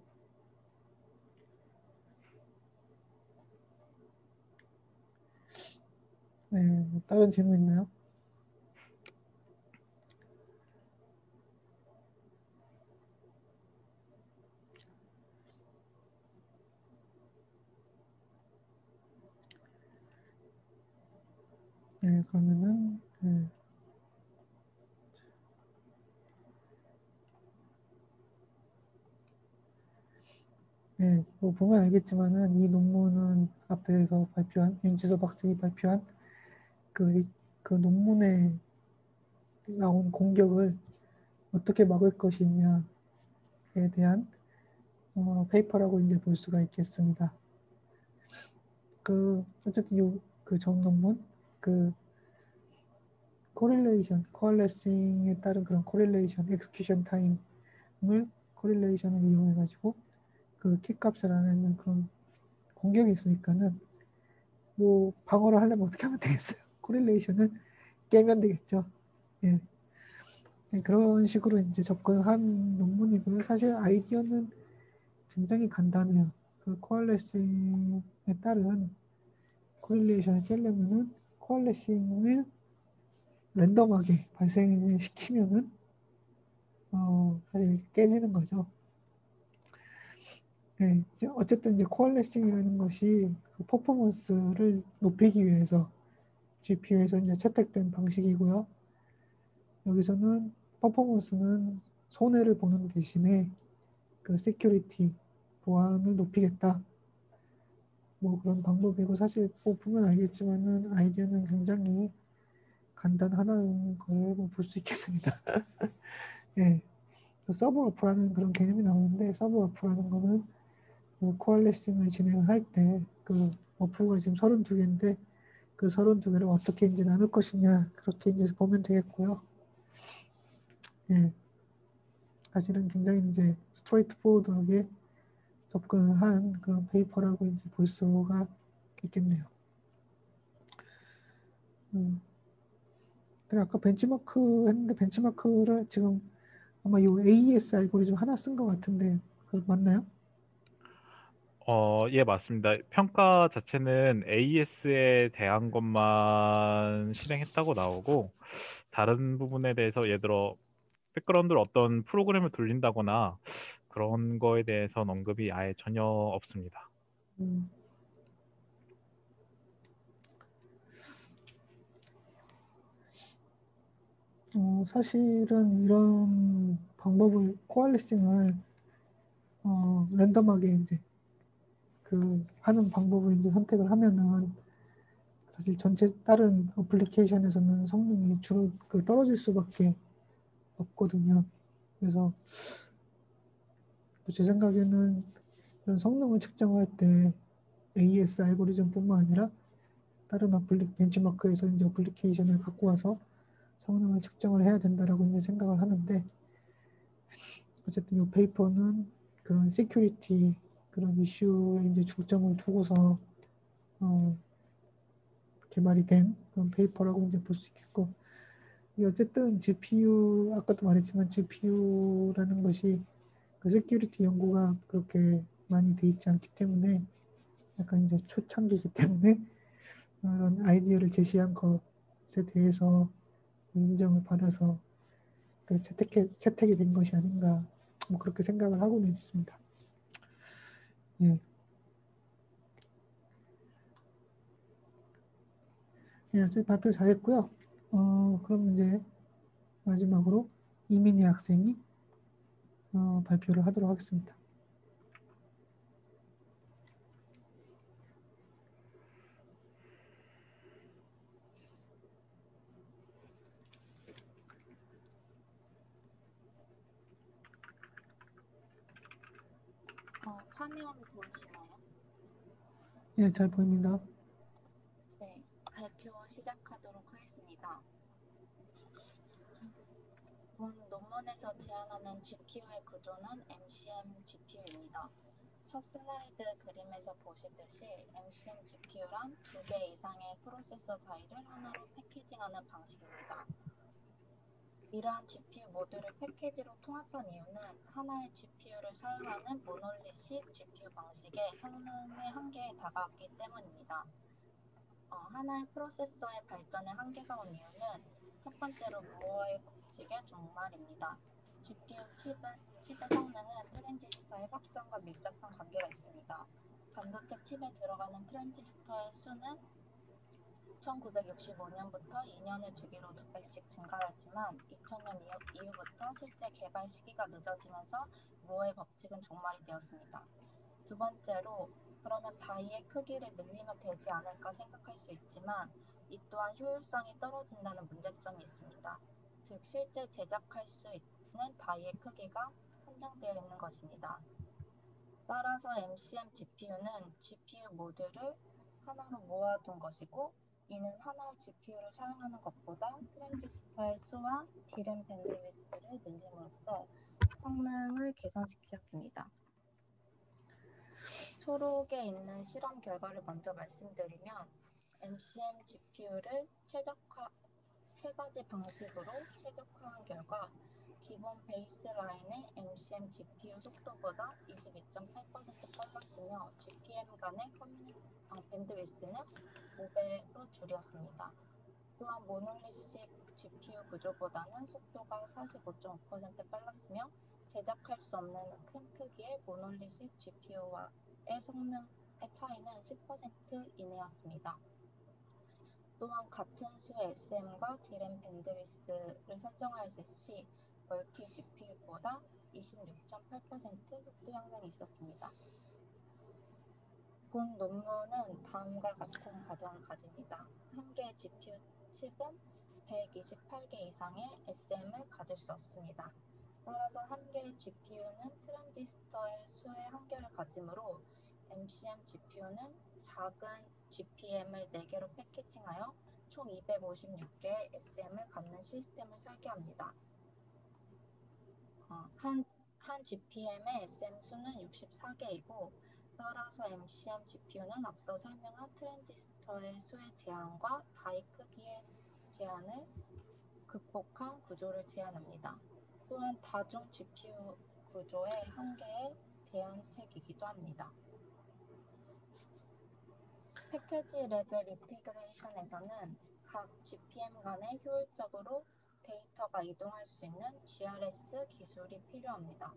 네, 다른 질문 있나요? 네, 그러면은 뭐 보면 알겠지만은 이 논문은 앞에서 발표한 윤지섭 학생이 발표한 그 논문에 나온 공격을 어떻게 막을 것이냐에 대한 페이퍼라고 이제 볼 수가 있겠습니다. 어쨌든 그 전 논문 코릴레이션에 따른 그런 코릴레이션, 엑스큐션 타임을 코릴레이션을 이용해 가지고 그 키값을 하는 그런 공격이 있으니까는 뭐 방어를 하려면 어떻게 하면 되겠어요? 코릴레이션을 깨면 되겠죠. 예. 네, 그런 식으로 이제 접근한 논문이고요. 사실 아이디어는 굉장히 간단해요. 그 코알레싱에 따른 코릴레이션을 깨려면은 코알레싱을 랜덤하게 발생시키면은 사실 깨지는 거죠. 네, 이제 어쨌든 이제 코알레싱이라는 것이 그 퍼포먼스를 높이기 위해서 GPU에서 이제 채택된 방식이고요. 여기서는 퍼포먼스는 손해를 보는 대신에 그 시큐리티 보안을 높이겠다. 뭐 그런 방법이고 사실 뭐 보면 알겠지만은 아이디어는 굉장히 간단하다는 걸 볼 수 있겠습니다. 예, 서브워프라는 그런 개념이 나오는데 서브워프라는 거는 그 코알레싱을 진행할 때 그 워프가 지금 32개인데 그 32개를 어떻게 이제 나눌 것이냐 그렇게 이제 보면 되겠고요. 예, 사실은 굉장히 이제 스트레이트 포워드하게 접근한 그런 페이퍼라고 이제 볼 수가 있겠네요. 그리고 아까 벤치마크 했는데 벤치마크를 지금 아마 이 AES 알고리즘 하나 쓴 것 같은데 그 맞나요? 예, 맞습니다. 평가 자체는 AES에 대한 것만 실행했다고 나오고 다른 부분에 대해서 예를 들어 백그라운드로 어떤 프로그램을 돌린다거나 그런 거에 대해서는 언급이 아예 전혀 없습니다. 음, 사실은 이런 방법을 코알리싱을 랜덤하게 이제 그 하는 방법을 이제 선택을 하면은 사실 전체 다른 어플리케이션에서는 성능이 주로 떨어질 수밖에 없거든요. 그래서 제 생각에는 이런 성능을 측정할 때 AES 알고리즘뿐만 아니라 다른 벤치마크에서 이제 어플리케이션을 갖고 와서 성능을 측정을 해야 된다라고 이제 생각을 하는데 어쨌든 이 페이퍼는 그런 시큐리티 그런 이슈에 이제 중점을 두고서 개발이 된 그런 페이퍼라고 이제 볼 수 있겠고 이게 어쨌든 GPU 아까도 말했지만 GPU라는 것이 그 시큐리티 연구가 그렇게 많이 돼 있지 않기 때문에 약간 이제 초창기이기 때문에 그런 아이디어를 제시한 것에 대해서 인정을 받아서 채택이 된 것이 아닌가 뭐 그렇게 생각을 하고는 있습니다. 예. 예, 어쨌든 발표 잘했고요. 그럼 이제 마지막으로 이민희 학생이 발표를 하도록 하겠습니다. 화면 보이시나요? 예, 잘 보입니다. 네, 발표 시작하도록 하겠습니다. 본 논문에서 제안하는 GPU의 구조는 MCM GPU입니다. 첫 슬라이드 그림에서 보시듯이 MCM GPU란 2개 이상의 프로세서 다이를 하나로 패키징하는 방식입니다. 이러한 GPU 모듈을 패키지로 통합한 이유는 하나의 GPU를 사용하는 모놀리식 GPU 방식의 성능의 한계에 다가왔기 때문입니다. 하나의 프로세서의 발전에 한계가 온 이유는 첫 번째로 무어의 법칙의 종말입니다. GPU 칩의 성능은 트랜지스터의 확장과 밀접한 관계가 있습니다. 반도체 칩에 들어가는 트랜지스터의 수는 1965년부터 2년을 주기로 2배씩 증가하였지만 2000년 이후부터 실제 개발 시기가 늦어지면서 무어의 법칙은 종말이 되었습니다. 두 번째로 그러면 다이의 크기를 늘리면 되지 않을까 생각할 수 있지만 이 또한 효율성이 떨어진다는 문제점이 있습니다. 즉 실제 제작할 수 있는 다이의 크기가 한정되어 있는 것입니다. 따라서 MCM GPU는 GPU 모듈을 하나로 모아둔 것이고 이는 하나의 GPU를 사용하는 것보다 트랜지스터의 수와 D램 밴드위스를 늘림으로써 성능을 개선시켰습니다. 초록에 있는 실험 결과를 먼저 말씀드리면 MCM GPU를 세 가지 방식으로 최적화한 결과 기본 베이스라인의 MCM GPU 속도보다 22.8% 빨랐으며 GPM 간의 밴드위스는 5배로 줄였습니다. 또한 모놀리식 GPU 구조보다는 속도가 45.5% 빨랐으며 제작할 수 없는 큰 크기의 모놀리식 GPU와의 성능의 차이는 10% 이내였습니다. 또한 같은 수의 SM과 D램 밴드위스를 선정하였을 시 멀티 GPU보다 26.8% 속도 향상이 있었습니다. 본 논문은 다음과 같은 가정을 가집니다. 한 개의 GPU 칩은 128개 이상의 SM을 가질 수 없습니다. 따라서 한 개의 GPU는 트랜지스터의 수의 한계를 가지므로 MCM GPU는 작은 GPM을 4개로 패키징하여 총 256개의 SM을 갖는 시스템을 설계합니다. 한 GPM의 SM 수는 64개이고 따라서 MCM GPU는 앞서 설명한 트랜지스터의 수의 제한과 다이 크기의 제한을 극복한 구조를 제안합니다. 또한 다중 GPU 구조의 한계의 대안책이기도 합니다. 패키지 레벨 인티그레이션에서는 각 GPM 간에 효율적으로 데이터가 이동할 수 있는 GRS 기술이 필요합니다.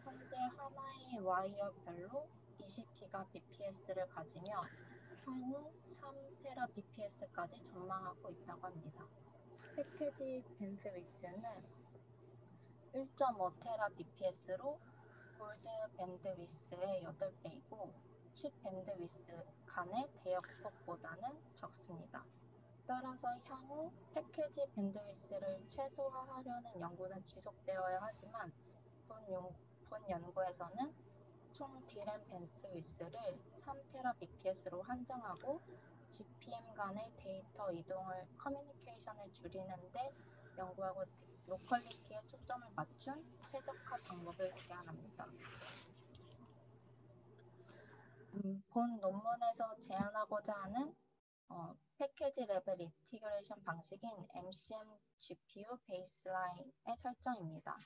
현재 하나의 와이어별로 20GBps를 가지며 향후 3TBps까지 전망하고 있다고 합니다. 패키지 밴드위스는 1.5TBps로 볼드 밴드위스의 8배이고 칩 밴드위스 간의 대역폭보다는 적습니다. 따라서 향후 패키지 밴드위스를 최소화하려는 연구는 지속되어야 하지만 본 연구에서는 총 D램 밴드위스를 3TBps로 한정하고 GPM 간의 데이터 이동을 커뮤니케이션을 줄이는 데 연구하고 로컬리티에 초점을 맞춘 최적화 방법을 제안합니다. 본 논문에서 제안하고자 하는 패키지 레벨 인티그레이션 방식인 MCM GPU 베이스라인의 설정입니다.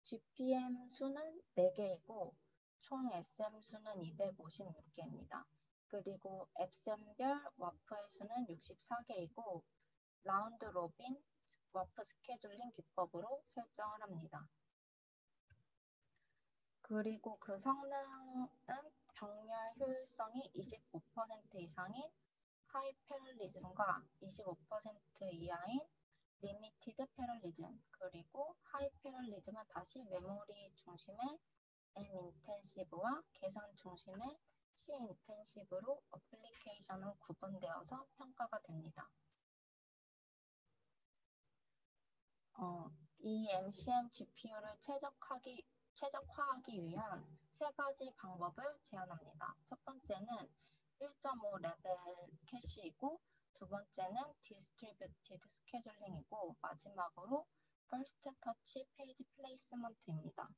GPM 수는 4개이고 총 SM 수는 256개입니다. 그리고 앱셈별 와프의 수는 64개이고 라운드 로빈 와프 스케줄링 기법으로 설정을 합니다. 그리고 그 성능은 병렬 효율성이 25% 이상인 하이 패럴리즘과 25% 이하인 리미티드 패럴리즘, 그리고 하이 패럴리즘은 다시 메모리 중심의 M 인텐시브와 계산 중심의 C 인텐시브로 어플리케이션으로 구분되어서 평가가 됩니다. 이 MCM GPU를 최적화하기 위한 3가지 방법을 제안합니다. 첫 번째는 1.5 레벨 캐시이고 두 번째는 디스트리뷰티드 스케줄링이고 마지막으로 퍼스트 터치 페이지 플레이스먼트입니다.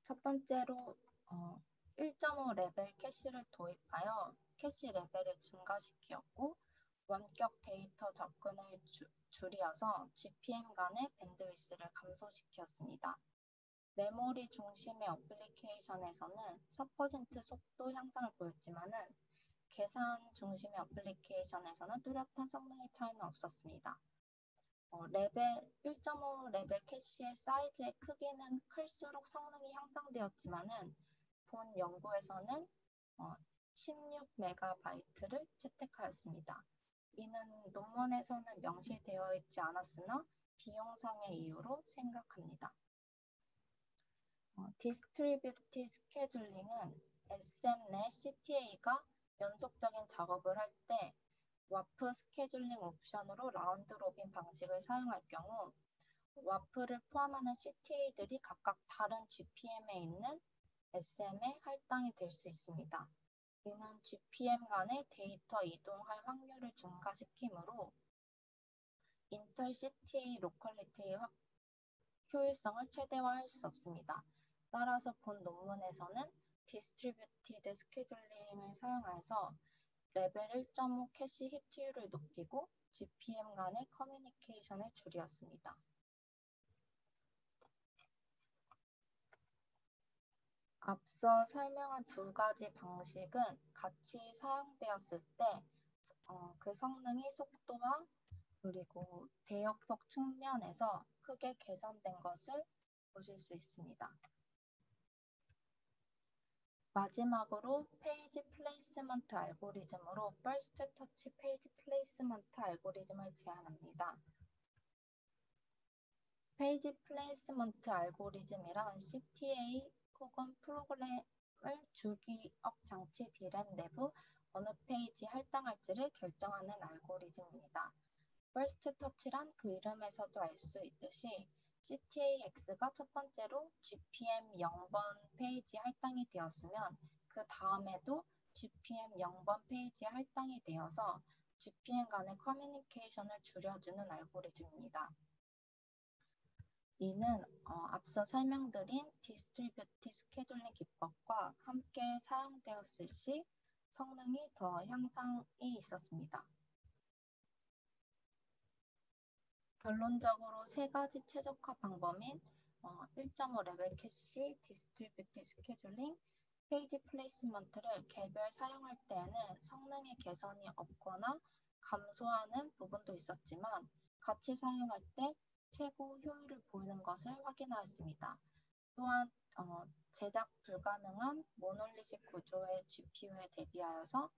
첫 번째로 1.5 레벨 캐시를 도입하여 캐시 레벨을 증가시켰고 원격 데이터 접근을 줄여서 GPM 간의 밴드위스를 감소시켰습니다. 메모리 중심의 어플리케이션에서는 4% 속도 향상을 보였지만은 계산 중심의 어플리케이션에서는 뚜렷한 성능의 차이는 없었습니다. 1.5 레벨 캐시의 사이즈의 크기는 클수록 성능이 향상되었지만은 본 연구에서는 16MB를 채택하였습니다. 이는 논문에서는 명시되어 있지 않았으나 비용상의 이유로 생각합니다. 디스트리뷰티드 스케줄링은 SM 내 CTA가 연속적인 작업을 할 때 와프 스케줄링 옵션으로 라운드 로빈 방식을 사용할 경우 와프를 포함하는 CTA들이 각각 다른 GPM에 있는 SM에 할당이 될 수 있습니다. 이는 GPM 간의 데이터 이동할 확률을 증가시키므로 인터 CTA 로컬리티의 효율성을 최대화할 수 없습니다. 따라서 본 논문에서는 디스트리뷰티드 스케줄링을 사용해서 레벨 1.5 캐시 히트율을 높이고 GPM 간의 커뮤니케이션을 줄였습니다. 앞서 설명한 2가지 방식은 같이 사용되었을 때 그 성능이 속도와 그리고 대역폭 측면에서 크게 개선된 것을 보실 수 있습니다. 마지막으로 페이지 플레이스먼트 알고리즘으로 퍼스트 터치 페이지 플레이스먼트 알고리즘을 제안합니다. 페이지 플레이스먼트 알고리즘이란 CTA 혹은 프로그램을 주기억 장치 D램 내부 어느 페이지 할당할지를 결정하는 알고리즘입니다. First Touch란 그 이름에서도 알 수 있듯이 CTAX가 첫 번째로 GPM 0번 페이지 할당이 되었으면 그 다음에도 GPM 0번 페이지 할당이 되어서 GPM 간의 커뮤니케이션을 줄여주는 알고리즘입니다. 이는 앞서 설명드린 디스트리뷰티드 스케줄링 기법과 함께 사용되었을 시 성능이 더 향상이 있었습니다. 결론적으로 세 가지 최적화 방법인 1.5 레벨 캐시, 디스트리뷰티드 스케줄링, 페이지 플레이스먼트를 개별 사용할 때에는 성능의 개선이 없거나 감소하는 부분도 있었지만 같이 사용할 때 최고 효율을 보이는 것을 확인하였습니다. 또한 제작 불가능한 모놀리식 구조의 GPU에 대비하여서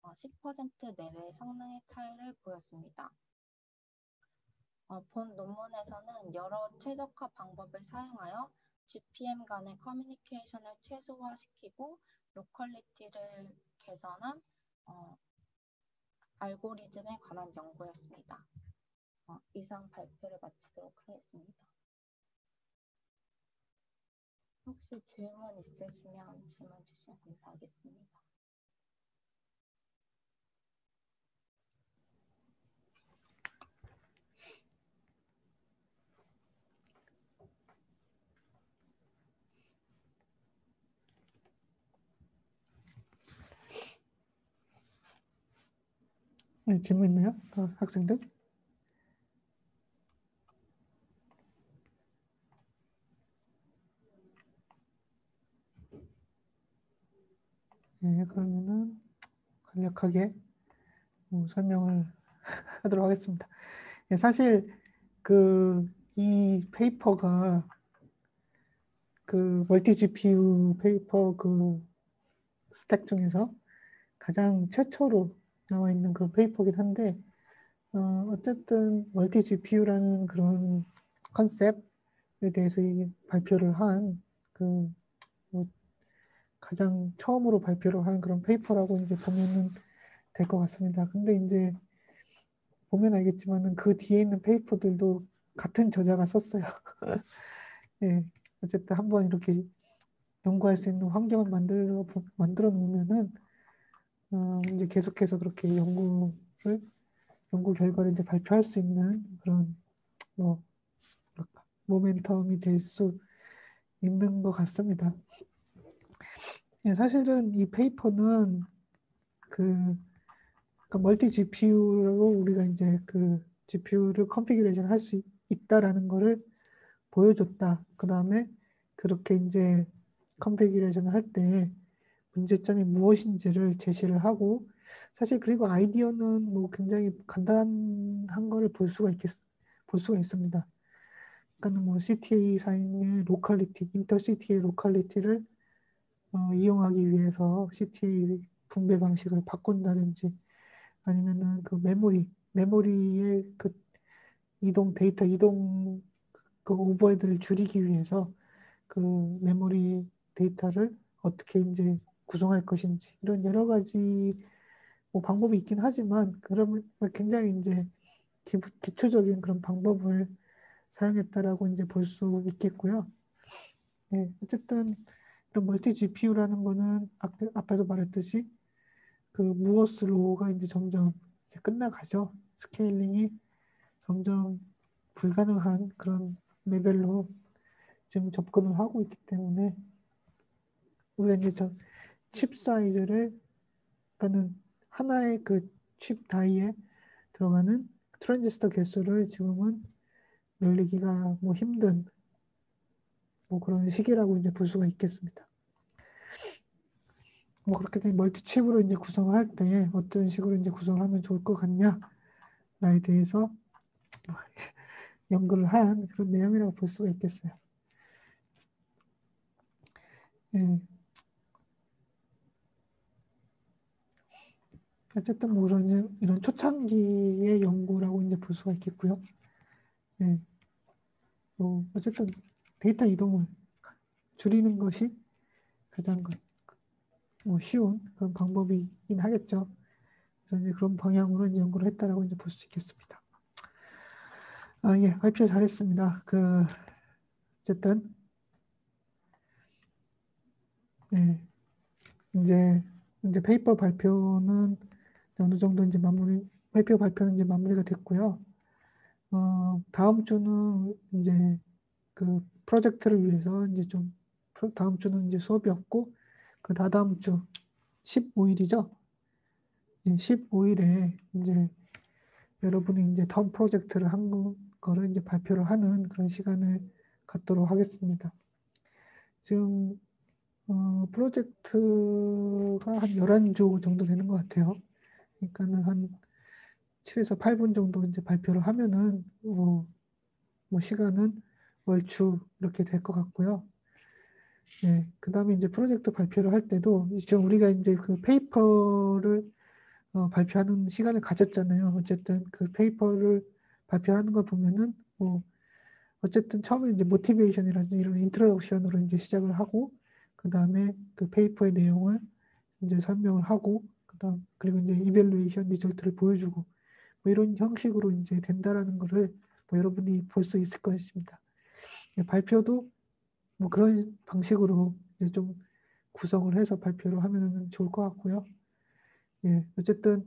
10% 내외의 성능의 차이를 보였습니다. 본 논문에서는 여러 최적화 방법을 사용하여 GPM 간의 커뮤니케이션을 최소화시키고 로컬리티를 개선한 알고리즘에 관한 연구였습니다. 이상 발표를 마치도록 하겠습니다. 혹시 질문 있으시면 질문 주시면 감사하겠습니다. 네, 질문 있나요? 학생들? 네, 그러면은 간략하게 설명을 하도록 하겠습니다. 예, 사실 이 페이퍼가 멀티 GPU 페이퍼 스택 중에서 가장 최초로 나와 있는 그런 페이퍼긴 한데 어쨌든 멀티 GPU라는 그런 컨셉에 대해서 발표를 한 뭐 가장 처음으로 발표를 한 그런 페이퍼라고 이제 보면은 될 것 같습니다. 근데 이제 보면 알겠지만은 그 뒤에 있는 페이퍼들도 같은 저자가 썼어요. 예, 어쨌든 한번 이렇게 연구할 수 있는 환경을 만들어 놓으면은 이제 계속해서 그렇게 연구 결과를 이제 발표할 수 있는 그런 모멘텀이 될 수 있는 것 같습니다. 예, 사실은 이 페이퍼는 멀티 GPU로 우리가 이제 GPU를 컨피규레이션 할 수 있다라는 거를 보여줬다. 그 다음에 그렇게 이제 컨피규레이션을 할 때 문제점이 무엇인지를 제시를 하고 사실 그리고 아이디어는 뭐 굉장히 간단한 거를 볼 수가 있습니다. 그러니까 뭐 CTA 사이의 로컬리티, 인터 CTA 로컬리티를 이용하기 위해서 CTA 분배 방식을 바꾼다든지 아니면은 메모리의 데이터 이동 오버헤드를 줄이기 위해서 메모리 데이터를 어떻게 이제 구성할 것인지 이런 여러 가지 뭐 방법이 있긴 하지만 그러면 굉장히 이제 기초적인 그런 방법을 사용했다라고 이제 볼 수 있겠고요. 예, 어쨌든 이런 멀티 GPU라는 거는 앞에서 말했듯이 무어스 로우가 이제 점점 이제 끝나가죠. 스케일링이 점점 불가능한 그런 레벨로 지금 접근을 하고 있기 때문에 우리가 이제 칩 사이즈를 그러니까는 하나의 칩 다이에 들어가는 트랜지스터 개수를 지금은 늘리기가 뭐 힘든 뭐 그런 시기라고 이제 볼 수가 있겠습니다. 뭐 그렇게 된 멀티칩으로 이제 구성을 할 때 어떤 식으로 이제 구성을 하면 좋을 것 같냐에 대해서 연구를 한 그런 내용이라고 볼 수가 있겠어요. 예. 어쨌든 뭐 이런 초창기의 연구라고 이제 볼 수가 있겠고요. 예. 어쨌든 데이터 이동을 줄이는 것이 가장 쉬운 그런 방법이긴 하겠죠. 그래서 이제 그런 방향으로 이제 연구를 했다라고 이제 볼 수 있겠습니다. 예, 발표 잘했습니다. 어쨌든 예, 이제 페이퍼 발표는 어느 정도 이제 발표 발표는 이제 마무리가 됐고요. 다음 주는 이제 그 프로젝트를 위해서 이제 다음 주는 이제 수업이 없고 그 다다음 주 15일이죠. 15일에 이제 여러분이 이제 텀 프로젝트를 한 거를 이제 발표를 하는 그런 시간을 갖도록 하겠습니다. 지금 프로젝트가 한 11조 정도 되는 것 같아요. 그러니까는 한 7에서 8분 정도 이제 발표를 하면은 뭐 시간은 얼추 이렇게 될 것 같고요. 예, 그 다음에 이제 프로젝트 발표를 할 때도 지금 우리가 이제 그 페이퍼를 발표하는 시간을 가졌잖아요. 어쨌든 그 페이퍼를 발표하는 걸 보면은 어쨌든 처음에 이제 모티베이션이라든지 이런 인트로덕션으로 이제 시작을 하고 그 다음에 그 페이퍼의 내용을 이제 설명을 하고 그리고 이제 이밸루에이션 리절트를 보여주고 이런 형식으로 이제 된다라는 거를 여러분이 볼 수 있을 것입니다. 발표도 그런 방식으로 이제 좀 구성을 해서 발표를 하면은 좋을 것 같고요. 예, 어쨌든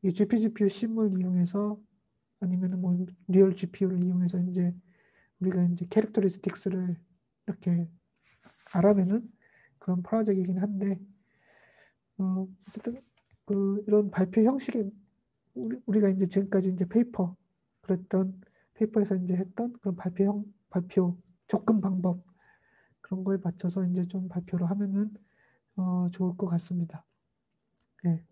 이 GPGPU 심을 이용해서 아니면은 뭐 리얼 GPU를 이용해서 이제 우리가 이제 캐릭터리스틱스를 이렇게 알아내는 그런 프로젝트이긴 한데 어쨌든 이런 발표 형식이 우리가 이제 지금까지 이제 페이퍼에서 이제 했던 그런 발표 접근 방법 그런 거에 맞춰서 이제 좀 발표를 하면은 좋을 것 같습니다. 예.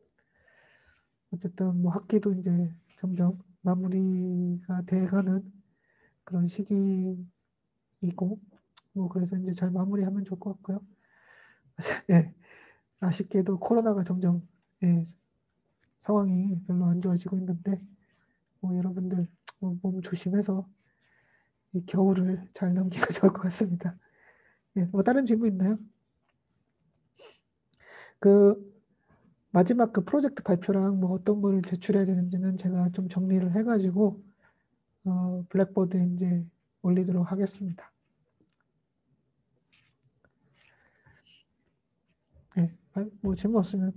어쨌든 뭐 학기도 이제 점점 마무리가 돼가는 그런 시기이고 그래서 이제 잘 마무리하면 좋을 것 같고요. 예. 아쉽게도 코로나가 점점 상황이 별로 안 좋아지고 있는데 여러분들 몸 조심해서 이 겨울을 잘 넘기면 좋을 것 같습니다. 예, 뭐 다른 질문 있나요? 마지막 프로젝트 발표랑 뭐 어떤 거를 제출해야 되는지는 제가 좀 정리를 해가지고 블랙보드에 이제 올리도록 하겠습니다. 뭐 질문 없으면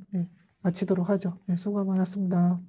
마치도록 하죠. 수고 많았습니다.